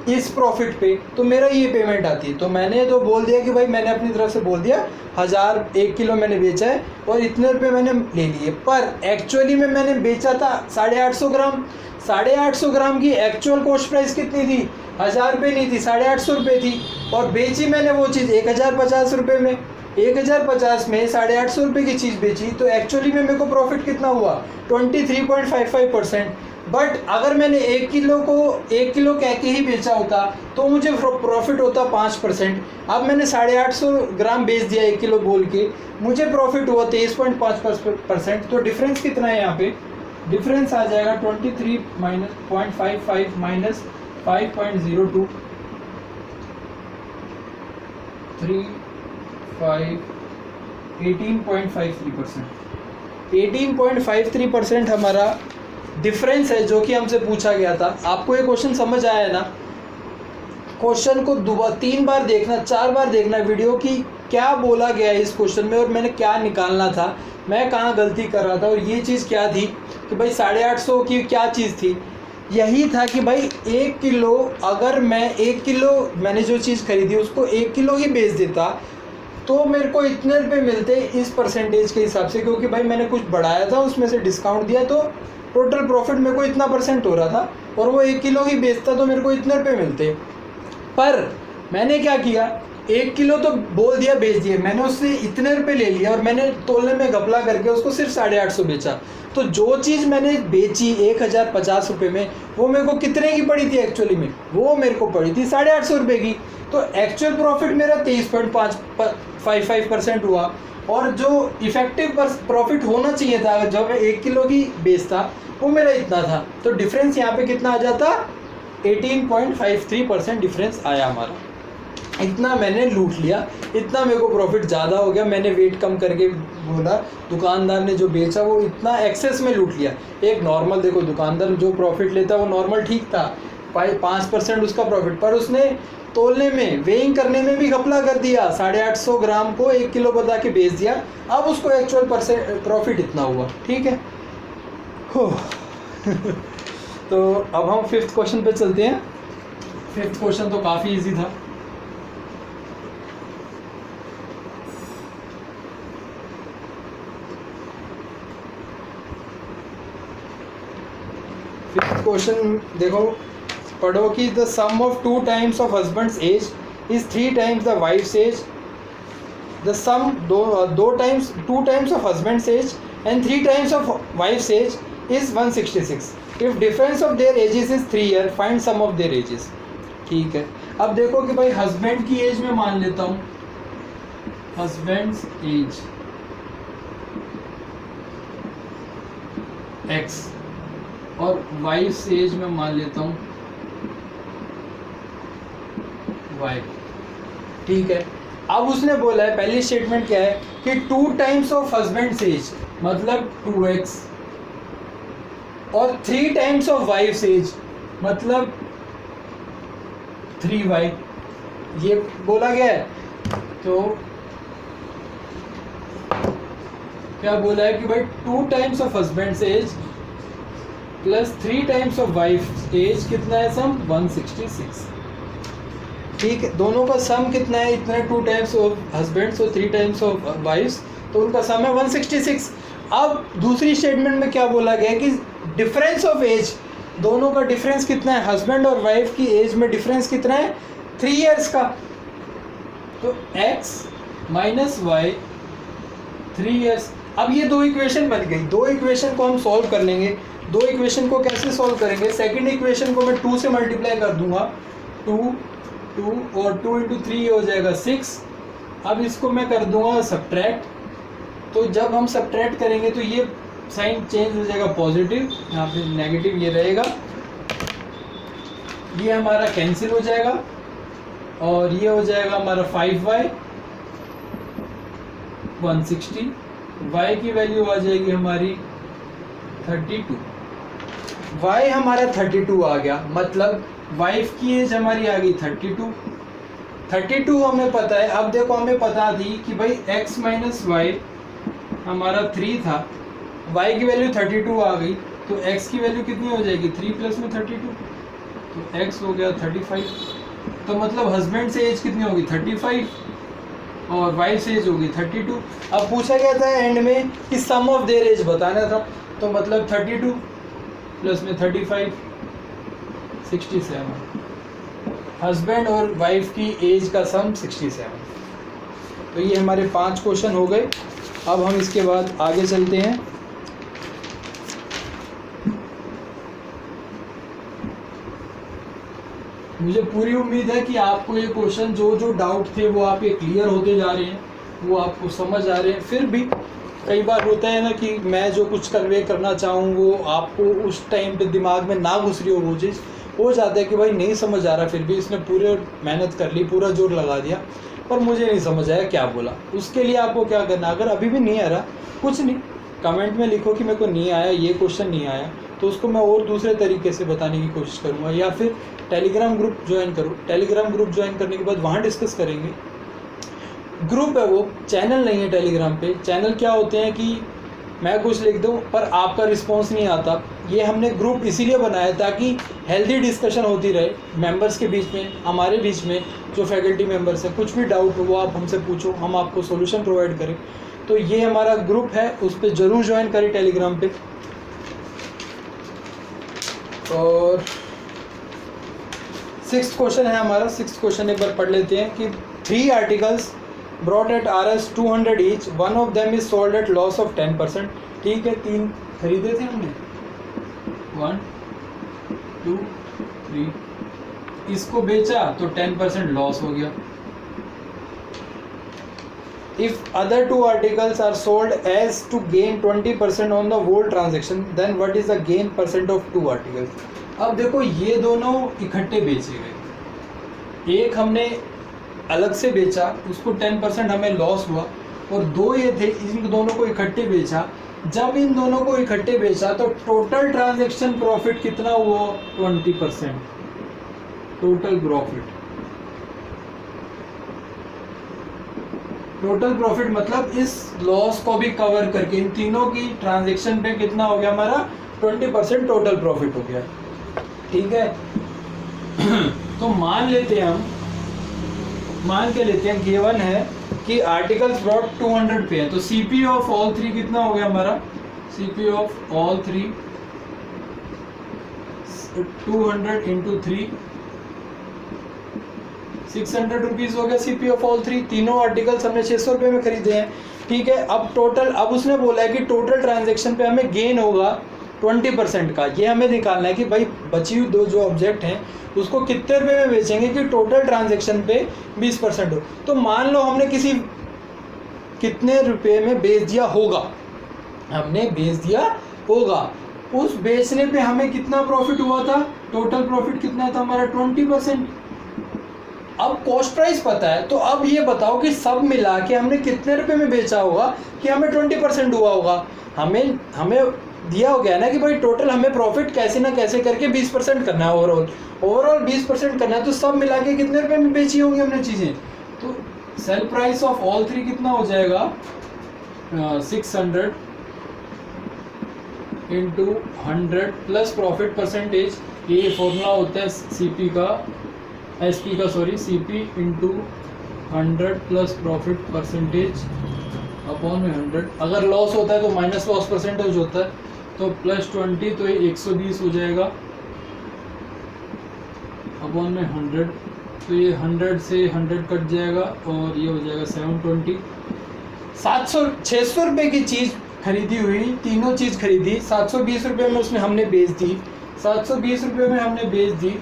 इस प्रॉफिट पे, तो मेरा ये पेमेंट आती। तो मैंने तो बोल दिया कि भाई मैंने अपनी तरफ से बोल दिया 1 किलो मैंने बेचा है और इतने रुपये मैंने ले लिए, पर एक्चुअली में मैंने बेचा था 850 ग्राम। 850 ग्राम की एक्चुअल कॉस्ट प्राइस कितनी थी, 1000 रुपये नहीं थी, 850 रुपये थी, और बेची मैंने वो चीज़ 1050 रुपये में। 1050 में 850 रुपये की चीज़ बेची, तो एक्चुअली में मेरे को प्रॉफिट कितना हुआ, 23.55%। बट अगर मैंने 1 किलो को 1 किलो कह के ही बेचा होता तो मुझे प्रॉफिट होता 5%। अब मैंने 850 ग्राम बेच दिया 1 किलो बोल के, मुझे प्रॉफिट हुआ 23.5%। तो डिफरेंस कितना है यहाँ पे, डिफरेंस आ जाएगा 23.55 माइनस 5.02, 18.53%। 18.53% हमारा डिफरेंस है जो कि हमसे पूछा गया था। आपको ये क्वेश्चन समझ आया है ना। क्वेश्चन को 3 बार देखना, 4 बार देखना वीडियो की क्या बोला गया है इस क्वेश्चन में और मैंने क्या निकालना था, मैं कहाँ गलती कर रहा था और ये चीज़ क्या थी कि भाई 850 की क्या चीज़ थी। यही था कि भाई 1 किलो, अगर मैं 1 किलो मैंने जो चीज़ खरीदी उसको 1 किलो ही बेच देता तो मेरे को इतने रुपये मिलते इस परसेंटेज के हिसाब से, क्योंकि भाई मैंने कुछ बढ़ाया था उसमें से डिस्काउंट दिया तो टोटल प्रॉफिट मेरे को इतना % हो रहा था, और वो 1 किलो ही बेचता तो मेरे को इतने रुपये मिलते। पर मैंने क्या किया, 1 किलो तो बोल दिया बेच दिए, मैंने उससे इतने रुपये ले लिया और मैंने तोलने में घपला करके उसको सिर्फ 850 बेचा। तो जो चीज़ मैंने बेची 1050 रुपये में, वो मेरे को कितने की पड़ी थी एक्चुअली में, वो मेरे को पड़ी थी 850 रुपये की। तो एक्चुअल प्रॉफिट मेरा 23.55% हुआ, और जो इफेक्टिव प्रॉफिट होना चाहिए था जब मैं 1 किलो की बेचता वो मेरा इतना था। तो डिफरेंस यहाँ पे कितना आ जाता, 18.53% डिफरेंस आया हमारा। इतना मैंने लूट लिया, इतना मेरे को प्रॉफिट ज़्यादा हो गया, मैंने वेट कम करके बोला, दुकानदार ने जो बेचा वो इतना एक्सेस में लूट लिया। एक नॉर्मल देखो, दुकानदार जो प्रॉफिट लेता वो नॉर्मल ठीक था, 5% उसका प्रॉफिट, पर उसने तोलने में, वेइंग करने में भी घपला कर दिया, 850 ग्राम को 1 किलो बता के बेच दिया, अब उसको एक्चुअल प्रॉफिट इतना हुआ। ठीक है। तो अब हम 5th क्वेश्चन पे चलते हैं। 5th क्वेश्चन तो काफ़ी इजी था। क्वेश्चन देखो, पढ़ो कि the sum of 2 times of husband's age is 3 times the wife's age. The sum 2 times of husband's age and 3 times of wife's age is 166। If difference of their ages is 3 year, find sum of their ages. ठीक है। अब देखो कि भाई हस्बैंड की एज में मान लेता हूँ, हस्बैंड्स एज x और वाइफ एज में मान लेता हूँ y। ठीक है। अब उसने बोला है, पहली स्टेटमेंट क्या है कि 2 टाइम्स ऑफ हस्बैंड एज मतलब 2x और 3 टाइम्स ऑफ वाइफ एज मतलब 3y, ये बोला गया है। तो क्या बोला है कि भाई 2 times of husband age plus 3 times of wife age कितना है सम 166। ठीक है। दोनों का सम कितना है, इतना 2 टाइम्स ऑफ हस्बैंड्स और 3 टाइम्स ऑफ वाइफ्स, तो उनका सम है 166। अब दूसरी स्टेटमेंट में क्या बोला गया है कि डिफरेंस ऑफ एज, दोनों का डिफरेंस कितना है, हस्बैंड और वाइफ की एज में डिफरेंस कितना है, 3 ईयर्स का। तो x माइनस वाई 3 ईयर्स। अब ये 2 इक्वेशन बन गई, 2 इक्वेशन को हम सॉल्व कर लेंगे। 2 इक्वेशन को कैसे सॉल्व करेंगे, सेकंड इक्वेशन को मैं 2 से मल्टीप्लाई कर दूंगा, 2 और 2 इंटू 3 हो जाएगा 6। अब इसको मैं कर दूंगा सब्ट्रैक्ट, तो जब हम सब्ट्रैक्ट करेंगे तो ये साइन चेंज हो जाएगा पॉजिटिव, यहाँ पे नेगेटिव ये रहेगा, ये हमारा कैंसिल हो जाएगा और ये हो जाएगा हमारा 5y 160। y की वैल्यू आ जाएगी हमारी 32। y हमारा 32 आ गया, मतलब वाइफ की एज हमारी आ गई 32 हमें पता है। अब देखो हमें पता थी कि भाई x माइनस वाई हमारा 3 था, y की वैल्यू 32 आ गई, तो x की वैल्यू कितनी हो जाएगी 3 प्लस में 32, तो x हो गया 35। तो मतलब हस्बैंड से एज कितनी होगी 35 और वाइफ से एज होगी 32। अब पूछा गया था एंड में कि सम ऑफ देयर एज बताना था, तो मतलब 32 प्लस में 35 67। हस्बैंड और वाइफ की एज का सम 67। तो ये हमारे 5 क्वेश्चन हो गए। अब हम इसके बाद आगे चलते हैं। मुझे पूरी उम्मीद है कि आपको ये क्वेश्चन जो डाउट थे वो आपके क्लियर होते जा रहे हैं, वो आपको समझ आ रहे हैं। फिर भी कई बार होता है ना कि मैं जो कुछ कन्वे करना चाहूँ वो आपको उस टाइम पे दिमाग में ना घुस रही हो, वो चीज़ हो जाता है कि भाई नहीं समझ आ रहा, फिर भी इसने पूरे मेहनत कर ली, पूरा जोर लगा दिया, पर मुझे नहीं समझ आया क्या बोला। उसके लिए आपको क्या करना, अगर अभी भी नहीं आ रहा, कुछ नहीं, कमेंट में लिखो कि मेरे को नहीं आया, ये क्वेश्चन नहीं आया, तो उसको मैं और दूसरे तरीके से बताने की कोशिश करूँगा, या फिर टेलीग्राम ग्रुप ज्वाइन करो। टेलीग्राम ग्रुप ज्वाइन करने के बाद वहाँ डिस्कस करेंगे। ग्रुप है वो, चैनल नहीं है। टेलीग्राम पे चैनल क्या होते हैं कि मैं कुछ लिख दूं पर आपका रिस्पांस नहीं आता। ये हमने ग्रुप इसीलिए बनाया ताकि हेल्दी डिस्कशन होती रहे मेंबर्स के बीच में, हमारे बीच में, जो फैकल्टी मेंबर्स हैं। कुछ भी डाउट हो वो आप हमसे पूछो, हम आपको सॉल्यूशन प्रोवाइड करें। तो ये हमारा ग्रुप है, उस पर ज़रूर ज्वाइन करें टेलीग्राम पे। और 6th क्वेश्चन है हमारा। 6th क्वेश्चन एक बार पढ़ लेते हैं कि 3 articles brought at Rs 200 each, one of them is sold at loss of 10%। ठीक है, 3 खरीदे थे हमने, 1 2 3, इसको बेचा तो 10% लॉस हो गया। If other 2 articles are sold as to gain 20% on the whole transaction, then what is the gain percent of 2 articles? अब देखो ये दोनों इकट्ठे बेचे गए, एक हमने अलग से बेचा, उसको 10% हमें लॉस हुआ, और दो ये थे, इन दोनों को इकट्ठे बेचा। जब इन दोनों को इकट्ठे बेचा तो टोटल ट्रांजैक्शन प्रॉफिट कितना हुआ? 20% टोटल प्रॉफिट। टोटल प्रॉफिट मतलब इस लॉस को भी कवर करके इन तीनों की ट्रांजैक्शन पे कितना हो गया हमारा? 20% टोटल प्रॉफिट हो गया। ठीक है तो मान लेते हैं, हम मान के लेते हैं गिवन है कि आर्टिकल्स ब्रॉट 200 पे है, तो सीपी ऑफ ऑल थ्री कितना हो गया हमारा? CP of all three 200 into 3 600 rupees हो गया सीपी ऑफ ऑल थ्री। तीनों आर्टिकल्स हमने 600 रुपये में खरीदे हैं। ठीक है, अब टोटल, अब उसने बोला है कि टोटल ट्रांजैक्शन पे हमें गेन होगा 20% का। ये हमें निकालना है कि भाई बची हुई दो जो ऑब्जेक्ट हैं उसको कितने रुपए में बेचेंगे कि टोटल ट्रांजैक्शन पे 20% हो। तो मान लो हमने किसी कितने रुपए में बेच दिया होगा, हमने बेच दिया होगा, उस बेचने पे हमें कितना प्रॉफिट हुआ था? टोटल प्रॉफिट कितना था हमारा? 20%। अब कॉस्ट प्राइस पता है, तो अब ये बताओ कि सब मिला के हमने कितने रुपए में बेचा होगा कि हमें 20% हुआ होगा। हमें दिया हो गया ना कि भाई टोटल हमें प्रॉफिट कैसे ना कैसे करके 20% करना है, ओवरऑल 20% करना है। तो सब मिला के कितने रुपए में बेची होंगी हमने चीज़ें? तो sale price of all three कितना हो जाएगा? 600 इंटू 100 प्लस प्रॉफिट परसेंटेज। ये फॉर्मूला होता है सीपी का, एसपी का sorry, CP into 100 plus profit percentage upon में 100। अगर लॉस होता है तो माइनस लॉस परसेंटेज होता है, तो प्लस 20, तो ये 120 हो जाएगा अपॉन में 100। तो ये 100 से 100 कट जाएगा और ये हो जाएगा 720। 600 रुपये की चीज़ खरीदी हुई, तीनों चीज़ खरीदी, 720 रुपये में उसने हमने बेच दी, 720 रुपये में हमने बेच दी।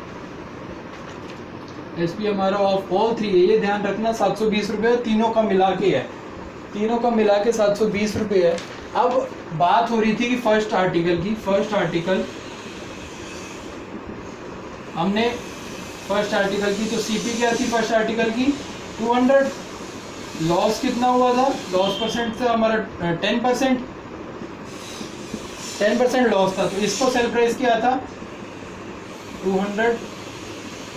एसपी हमारा ऑफ ऑल थ्री है, ये ध्यान रखना 720 रुपये तीनों का मिला के है, तीनों का मिला के 720 रुपये है। अब बात हो रही थी कि फर्स्ट आर्टिकल की, फर्स्ट आर्टिकल हमने फर्स्ट आर्टिकल की, तो सीपी क्या थी फर्स्ट आर्टिकल की? 200। लॉस कितना हुआ था? लॉस परसेंट था हमारा 10%, 10% लॉस था। तो इसको सेल प्राइस क्या था? 200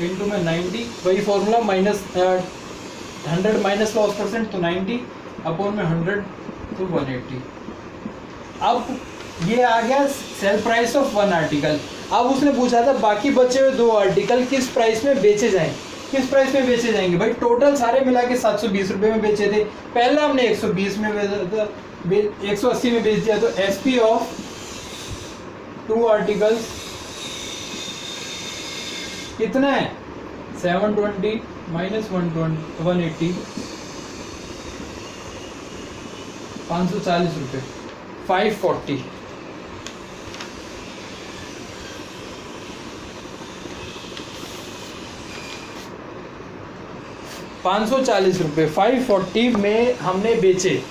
इंटू में 90, वही formula, minus 100 minus loss percent तो 90 अपॉन में 100 तो 180। अब ये आ गया sale price of one article. अब उसने पूछा था बाकी बचे हुए दो आर्टिकल किस प्राइस में बेचे जाएं, किस प्राइस में बेचे जाएंगे। भाई टोटल सारे मिला के 720 रुपये में बेचे थे, पहला हमने 120 में बेचा था, 180 में बेच दिया। तो एसपी ऑफ टू आर्टिकल्स कितना है? 720 माइनस 180, 540 रुपये, 540। ₹540 540 में हमने बेचे।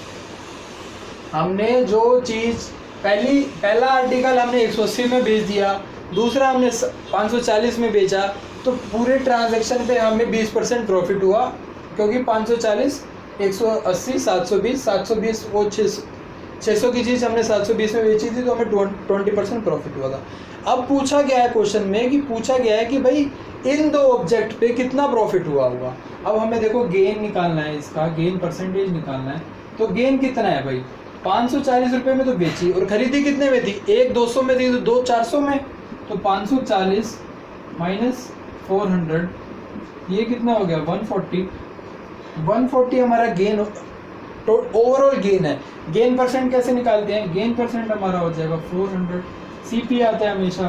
हमने जो चीज़ पहला आर्टिकल हमने 180 में बेच दिया, दूसरा हमने 540 में बेचा, तो पूरे ट्रांजैक्शन पे हमें 20% प्रॉफिट हुआ, क्योंकि 540 180 720 वो 600 की चीज़ हमने 720 में बेची थी, तो हमें 20% प्रॉफिट हुआ था। अब पूछा गया है क्वेश्चन में कि पूछा गया है कि भाई इन दो ऑब्जेक्ट पे कितना प्रॉफिट हुआ होगा। अब हमें देखो गेन निकालना है, इसका गेन परसेंटेज निकालना है। तो गेन कितना है भाई? 540 रुपये में तो बेची, और खरीदी कितने में थी? एक 200 में थी, तो दो 400 में। तो 540 माइनस 400, ये कितना हो गया? 140। 140 हमारा गेन, तो ओवरऑल गेन है। गेन परसेंट कैसे निकालते हैं? गेन परसेंट हमारा हो जाएगा 400, सीपी आता है हमेशा,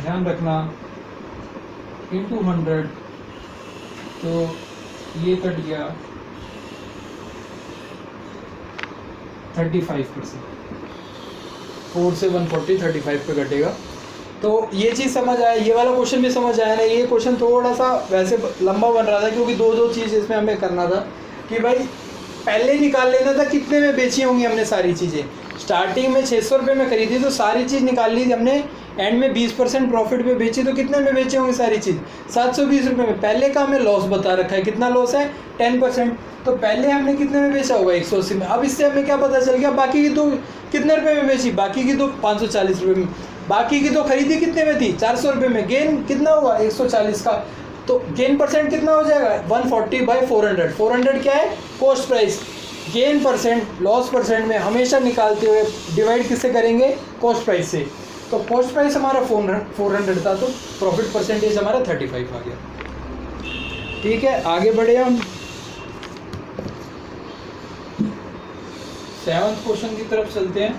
ध्यान रखना, इंटू 100, तो ये कट गया 35%। 4 से 140 35 पे कटेगा। तो ये चीज़ समझ आया, ये वाला क्वेश्चन भी समझ आया ना। ये क्वेश्चन थोड़ा सा वैसे लंबा बन रहा था, क्योंकि दो चीज़ इसमें हमें करना था कि भाई पहले निकाल लेना था कितने में बेची होंगी हमने सारी चीज़ें। स्टार्टिंग में 600 रुपये में खरीदी, तो सारी चीज़ निकाल ली थी हमने एंड में 20% प्रॉफिट पे बेची तो कितने में बेचे होंगे सारी चीज़? 720 रुपये में। पहले का हमें लॉस बता रखा है, कितना लॉस है? 10%। तो पहले हमने कितने में बेचा होगा? 180 में। अब इससे हमें क्या पता चल गया? बाकी की तो कितने रुपये में बेची? बाकी की तो 540 रुपये में। बाकी की तो खरीदी कितने में थी? 400 रुपये में। गेन कितना हुआ? 140 का। तो गेन परसेंट कितना हो जाएगा? 140/400। 400 क्या है? Cost price. Gain percent loss percent में हमेशा निकालते हुए डिवाइड किससे करेंगे? कॉस्ट प्राइस से। तो कॉस्ट प्राइस हमारा 400 था, तो प्रॉफिट परसेंटेज हमारा 35 आ गया। ठीक है, आगे बढ़े हम 7th क्वेश्चन की तरफ चलते हैं।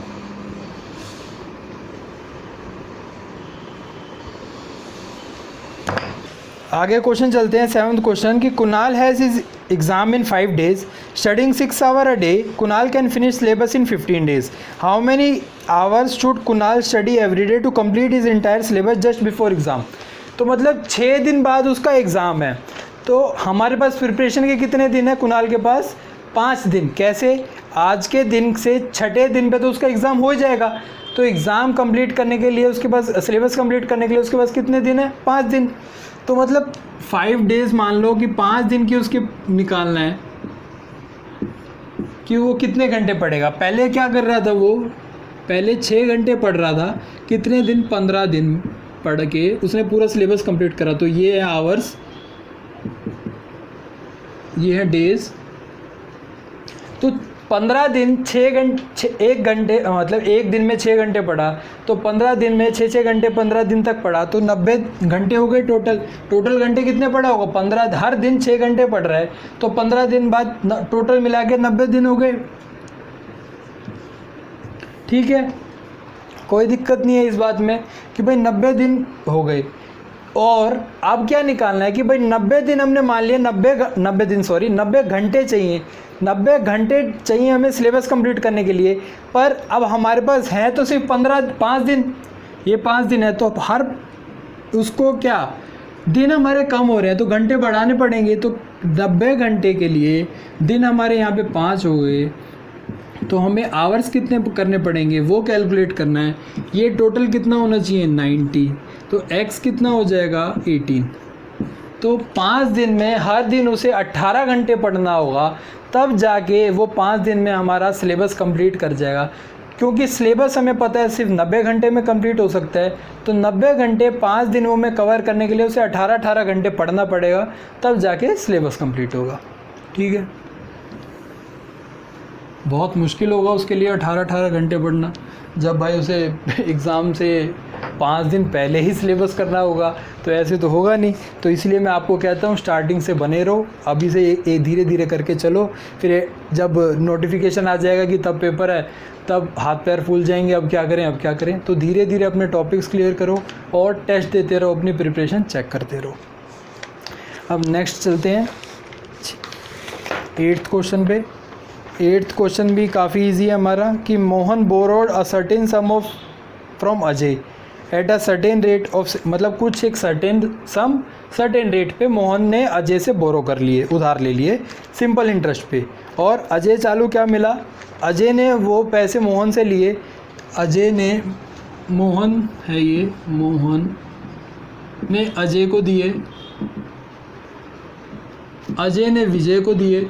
आगे क्वेश्चन चलते हैं 7th क्वेश्चन कि Kunal has his exam in 5 days, studying 6 hours a day, Kunal can finish syllabus in 15 days. How many hours should Kunal study every day to complete his entire syllabus just before exam? तो मतलब 6 दिन बाद उसका एग्ज़ाम है, तो हमारे पास प्रिपरेशन के कितने दिन है? कुणाल के पास 5 दिन। कैसे? आज के दिन से 6ठे दिन पे तो उसका एग्ज़ाम हो जाएगा, तो एग्ज़ाम कंप्लीट करने के लिए उसके पास, सिलेबस कंप्लीट करने के लिए उसके पास कितने दिन है? 5 दिन। तो मतलब 5 days मान लो कि 5 दिन की उसके निकालना है कि वो कितने घंटे पढ़ेगा। पहले क्या कर रहा था वो? पहले 6 घंटे पढ़ रहा था। कितने दिन? 15 दिन पढ़ के उसने पूरा सिलेबस कंप्लीट करा। तो ये है आवर्स, ये है डेज। तो 15 दिन 1 घंटे मतलब एक दिन में 6 घंटे पढ़ा, तो 15 दिन में 6 घंटे 15 दिन तक पढ़ा, तो 90 घंटे हो गए टोटल घंटे कितने पढ़ा होगा? 15। हर दिन 6 घंटे पढ़ रहा है, तो 15 दिन बाद टोटल मिला के 90 दिन हो गए। ठीक है, कोई दिक्कत नहीं है इस बात में कि भाई 90 दिन हो गए। और अब क्या निकालना है कि भाई 90 दिन हमने मान लिया, 90 घंटे चाहिए। 90 घंटे चाहिए हमें सिलेबस कंप्लीट करने के लिए, पर अब हमारे पास है तो सिर्फ 5 दिन। ये 5 दिन है, तो हर उसको क्या दिन हमारे कम हो रहे हैं, तो घंटे बढ़ाने पड़ेंगे। तो 90 घंटे के लिए दिन हमारे यहाँ पे 5 हो गए, तो हमें आवर्स कितने करने पड़ेंगे वो कैलकुलेट करना है। ये टोटल कितना होना चाहिए? 90। तो x कितना हो जाएगा? 18। तो 5 दिन में हर दिन उसे 18 घंटे पढ़ना होगा, तब जाके वो 5 दिन में हमारा सिलेबस कंप्लीट कर जाएगा। क्योंकि सिलेबस हमें पता है सिर्फ 90 घंटे में कंप्लीट हो सकता है, तो 90 घंटे 5 दिनों में कवर करने के लिए उसे 18 घंटे पढ़ना पड़ेगा, तब जाके सिलेबस कंप्लीट होगा। ठीक है, बहुत मुश्किल होगा उसके लिए 18 घंटे पढ़ना, जब भाई उसे एग्ज़ाम से 5 दिन पहले ही सिलेबस करना होगा, तो ऐसे तो होगा नहीं। तो इसलिए मैं आपको कहता हूँ स्टार्टिंग से बने रहो, अभी से धीरे धीरे करके चलो। फिर जब नोटिफिकेशन आ जाएगा कि तब पेपर है, तब हाथ पैर फूल जाएंगे, अब क्या करें। तो धीरे धीरे अपने टॉपिक्स क्लियर करो और टेस्ट देते रहो, अपनी प्रिपरेशन चेक करते रहो। अब नेक्स्ट चलते हैं 8th क्वेश्चन पे। 8th क्वेश्चन भी काफ़ी इजी है हमारा कि Mohan borrowed a certain some of from Ajay at a certain rate of, मतलब कुछ एक सर्टेन रेट पे मोहन ने अजय से बोरो कर लिए, उधार ले लिए सिंपल इंटरेस्ट पे, और अजय चालू क्या मिला? अजय ने वो पैसे मोहन से लिए, मोहन ने अजय को दिए, अजय ने विजय को दिए।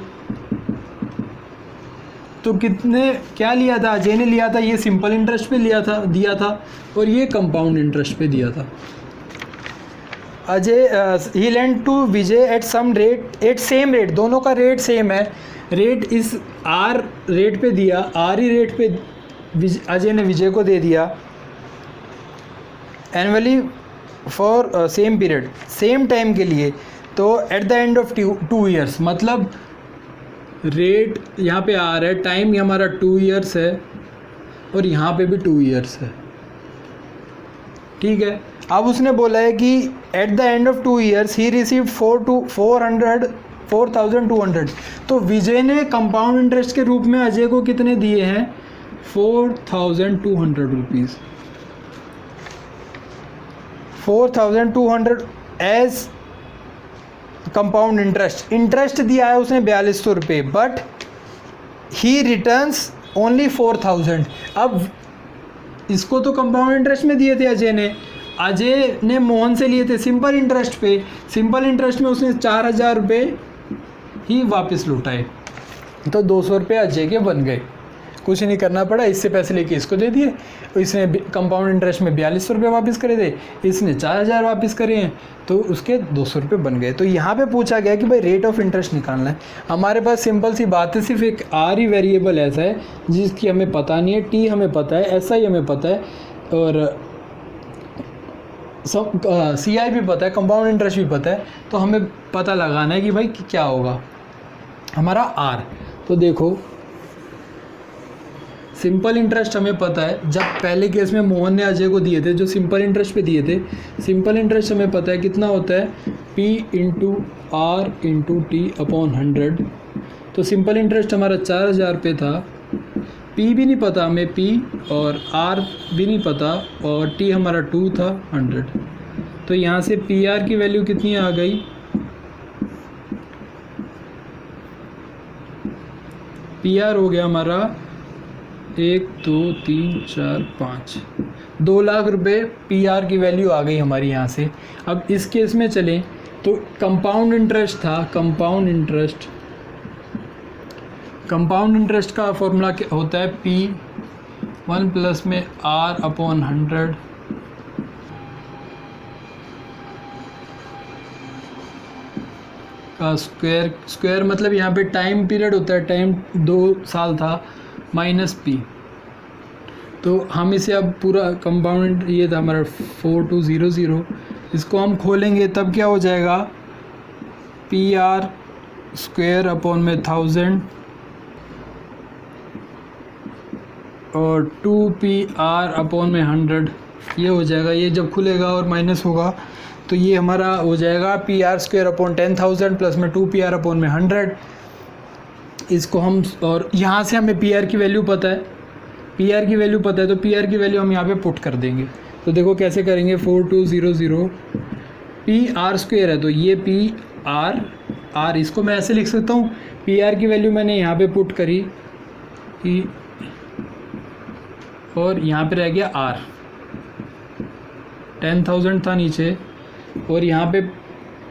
तो क्या लिया था? अजय ने लिया था ये सिंपल इंटरेस्ट पे दिया था, और ये कंपाउंड इंटरेस्ट पे दिया था। Ajay he lend to Vijay at some rate, at same rate, दोनों का रेट सेम है। रेट इस आर रेट पे दिया, आर ही रेट पे अजय ने विजय को दे दिया annually for same period, same time के लिए। तो at the end of 2 years, मतलब रेट यहाँ पे आ रहा है, टाइम हमारा 2 years है, और यहाँ पे भी 2 years है। ठीक है, अब उसने बोला है कि at the end of 2 years he received 4,200। तो विजय ने कंपाउंड इंटरेस्ट के रूप में अजय को कितने दिए हैं? 4,200 रुपीज़। 4,200 एज कंपाउंड इंटरेस्ट दिया है उसने 4,200 रुपये, बट ही रिटर्न्स ओनली 4,000। अब इसको तो कंपाउंड इंटरेस्ट में दिए थे अजय ने मोहन से लिए थे सिंपल इंटरेस्ट पे। सिंपल इंटरेस्ट में उसने 4,000 रुपये ही वापस लौटाए, तो 200 रुपये अजय के बन गए, कुछ नहीं करना पड़ा, इससे पैसे लेके इसको दे दिए, इसने कंपाउंड इंटरेस्ट में 4200 रुपये वापस करे थे, इसने 4000 वापस करे हैं, तो उसके 200 रुपये बन गए। तो यहाँ पे पूछा गया कि भाई रेट ऑफ इंटरेस्ट निकालना है। हमारे पास सिंपल सी बात है, सिर्फ एक आर ही वेरिएबल ऐसा है जिसकी हमें पता नहीं है, टी हमें पता है, एस आई हमें पता है, और सी आई भी पता है, कंपाउंड इंटरेस्ट भी पता है, तो हमें पता लगाना है कि भाई क्या होगा हमारा आर। तो देखो सिंपल इंटरेस्ट हमें पता है, जब पहले केस में मोहन ने अजय को दिए थे जो सिंपल इंटरेस्ट पे दिए थे, सिंपल इंटरेस्ट हमें पता है कितना होता है, P into R into T upon 100। तो सिंपल इंटरेस्ट हमारा 4000 पे था, P भी नहीं पता हमें, P और R भी नहीं पता, और T हमारा 2 था 100। तो यहाँ से PR की वैल्यू कितनी आ गई, PR हो गया हमारा 1 2 3 4 5, 2 लाख रुपये PR की वैल्यू आ गई हमारी यहाँ से। अब इस केस में चलें तो कंपाउंड इंटरेस्ट था, कंपाउंड इंटरेस्ट का फॉर्मूला क्या होता है, P1 प्लस में R अपॉन 100 का स्क्वायर मतलब यहाँ पे टाइम पीरियड होता है, टाइम 2 साल था, माइनस P। तो हम इसे अब पूरा कंपाउंड, ये था हमारा 4200, इसको हम खोलेंगे तब क्या हो जाएगा, PR स्क्वायर अपॉन में 1000 और 2PR अपॉन में 100, ये हो जाएगा। ये जब खुलेगा और माइनस होगा तो ये हमारा हो जाएगा PR स्क्वायर अपॉन 10,000 प्लस में 2PR अपॉन में 100। इसको हम, और यहाँ से हमें PR की वैल्यू पता है, PR की वैल्यू पता है, तो PR की वैल्यू हम यहाँ पे पुट कर देंगे। तो देखो कैसे करेंगे, 4200 PR स्क्वायर है तो ये PR, इसको मैं ऐसे लिख सकता हूँ, PR की वैल्यू मैंने यहाँ पे पुट करी और यहाँ पे रह गया R, 10,000 था नीचे, और यहाँ पे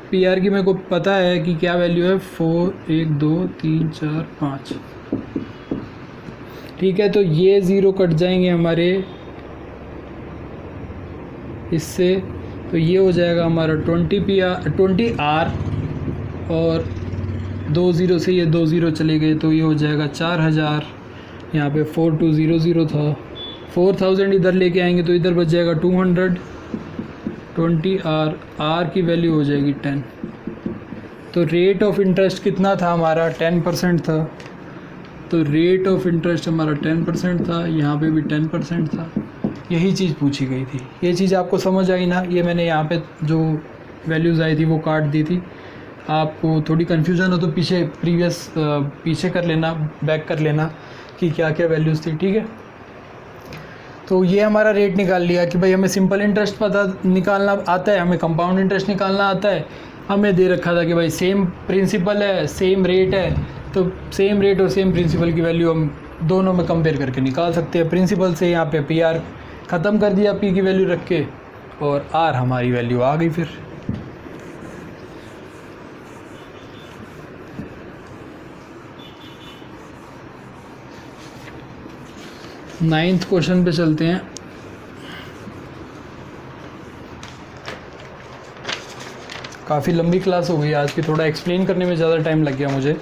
PR की मेरे को पता है कि क्या वैल्यू है, 4 1 2 3 4 5, ठीक है। तो ये ज़ीरो कट जाएंगे हमारे इससे, तो ये हो जाएगा हमारा 20R और 2 ज़ीरो से ये 2 ज़ीरो चले गए, तो ये हो जाएगा 4000। यहाँ पे 4200 था, 4000 इधर लेके आएंगे तो इधर बच जाएगा 200, 20R, R की वैल्यू हो जाएगी 10। तो रेट ऑफ इंटरेस्ट कितना था हमारा, 10% था। तो रेट ऑफ इंटरेस्ट हमारा 10% था, यहाँ पे भी 10% था। यही चीज़ पूछी गई थी। ये चीज़ आपको समझ आई ना, ये मैंने यहाँ पे जो वैल्यूज़ आई थी वो काट दी थी। आपको थोड़ी कन्फ्यूज़न हो तो पीछे कर लेना, बैक कर लेना कि क्या क्या वैल्यूज़ थी, ठीक है। तो ये हमारा रेट निकाल लिया कि भाई हमें सिंपल इंटरेस्ट पता निकालना आता है, हमें कंपाउंड इंटरेस्ट निकालना आता है। हमें दे रखा था कि भाई सेम प्रिंसिपल है, सेम रेट है, तो सेम रेट और सेम प्रिंसिपल की वैल्यू हम दोनों में कंपेयर करके निकाल सकते हैं। प्रिंसिपल से यहाँ पे PR ख़त्म कर दिया P की वैल्यू रख के, और R हमारी वैल्यू आ गई। फिर नाइन्थ क्वेश्चन पे चलते हैं। काफ़ी लंबी क्लास हो गई आज की, थोड़ा एक्सप्लेन करने में ज़्यादा टाइम लग गया मुझे।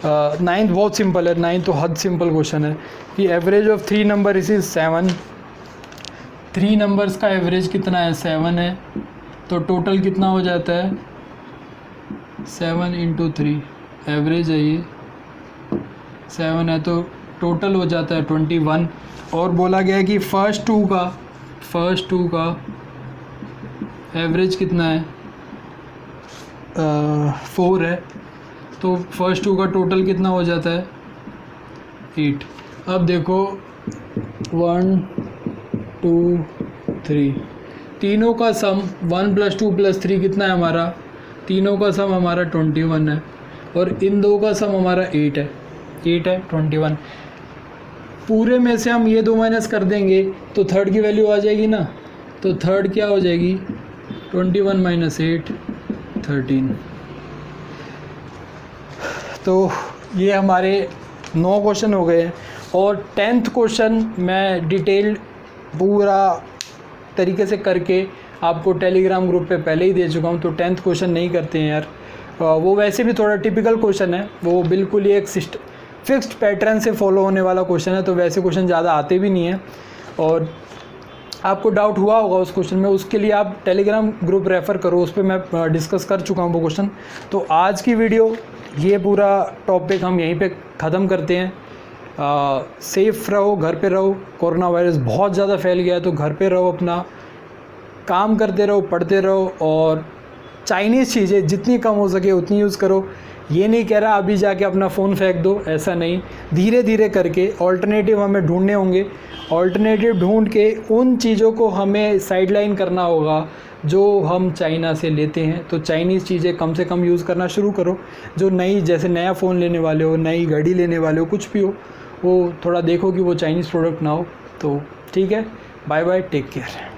नाइन्थ बहुत सिंपल है, नाइन्थ तो हद सिंपल क्वेश्चन है कि एवरेज ऑफ 3 नंबर इस 7। 3 नंबर्स का एवरेज कितना है, 7 है, तो टोटल कितना हो जाता है, 7 × 3 एवरेज है, ये 7 है तो टोटल हो जाता है 21। और बोला गया है कि फर्स्ट टू का एवरेज कितना है, 4 है, तो फर्स्ट टू का टोटल कितना हो जाता है, 8। अब देखो 1 2 3 तीनों का सम 1 + 2 + 3 कितना है हमारा, तीनों का सम हमारा 21 है, और इन दो का सम हमारा 8 है, 21। पूरे में से हम ये 2 माइनस कर देंगे तो थर्ड की वैल्यू आ जाएगी ना, तो थर्ड क्या हो जाएगी 21 - 8 13। तो ये हमारे 9 क्वेश्चन हो गए हैं और 10th क्वेश्चन मैं डिटेल्ड पूरा तरीके से करके आपको टेलीग्राम ग्रुप पे पहले ही दे चुका हूँ। तो 10th क्वेश्चन नहीं करते हैं यार, वो वैसे भी थोड़ा टिपिकल क्वेश्चन है, वो बिल्कुल ही एक फिक्स्ड पैटर्न से फॉलो होने वाला क्वेश्चन है, तो वैसे क्वेश्चन ज़्यादा आते भी नहीं हैं। और आपको डाउट हुआ होगा उस क्वेश्चन में, उसके लिए आप टेलीग्राम ग्रुप रेफ़र करो, उस पर मैं डिस्कस कर चुका हूँ वो क्वेश्चन। तो आज की वीडियो ये पूरा टॉपिक हम यहीं पे ख़त्म करते हैं। सेफ़ रहो, घर पे रहो, कोरोना वायरस बहुत ज़्यादा फैल गया है, तो घर पे रहो, अपना काम करते रहो, पढ़ते रहो, और चाइनीज़ चीज़ें जितनी कम हो सके उतनी यूज़ करो। ये नहीं कह रहा अभी जाके अपना फ़ोन फेंक दो, ऐसा नहीं, धीरे धीरे करके ऑल्टरनेटिव हमें ढूंढने होंगे। ऑल्टरनेटिव ढूंढ के उन चीज़ों को हमें साइडलाइन करना होगा जो हम चाइना से लेते हैं। तो चाइनीज़ चीज़ें कम से कम यूज़ करना शुरू करो। जो नई, जैसे नया फ़ोन लेने वाले हो, नई गाड़ी लेने वाले हो, कुछ भी हो, वो थोड़ा देखो कि वो चाइनीज़ प्रोडक्ट ना हो। तो ठीक है, बाय बाय, टेक केयर।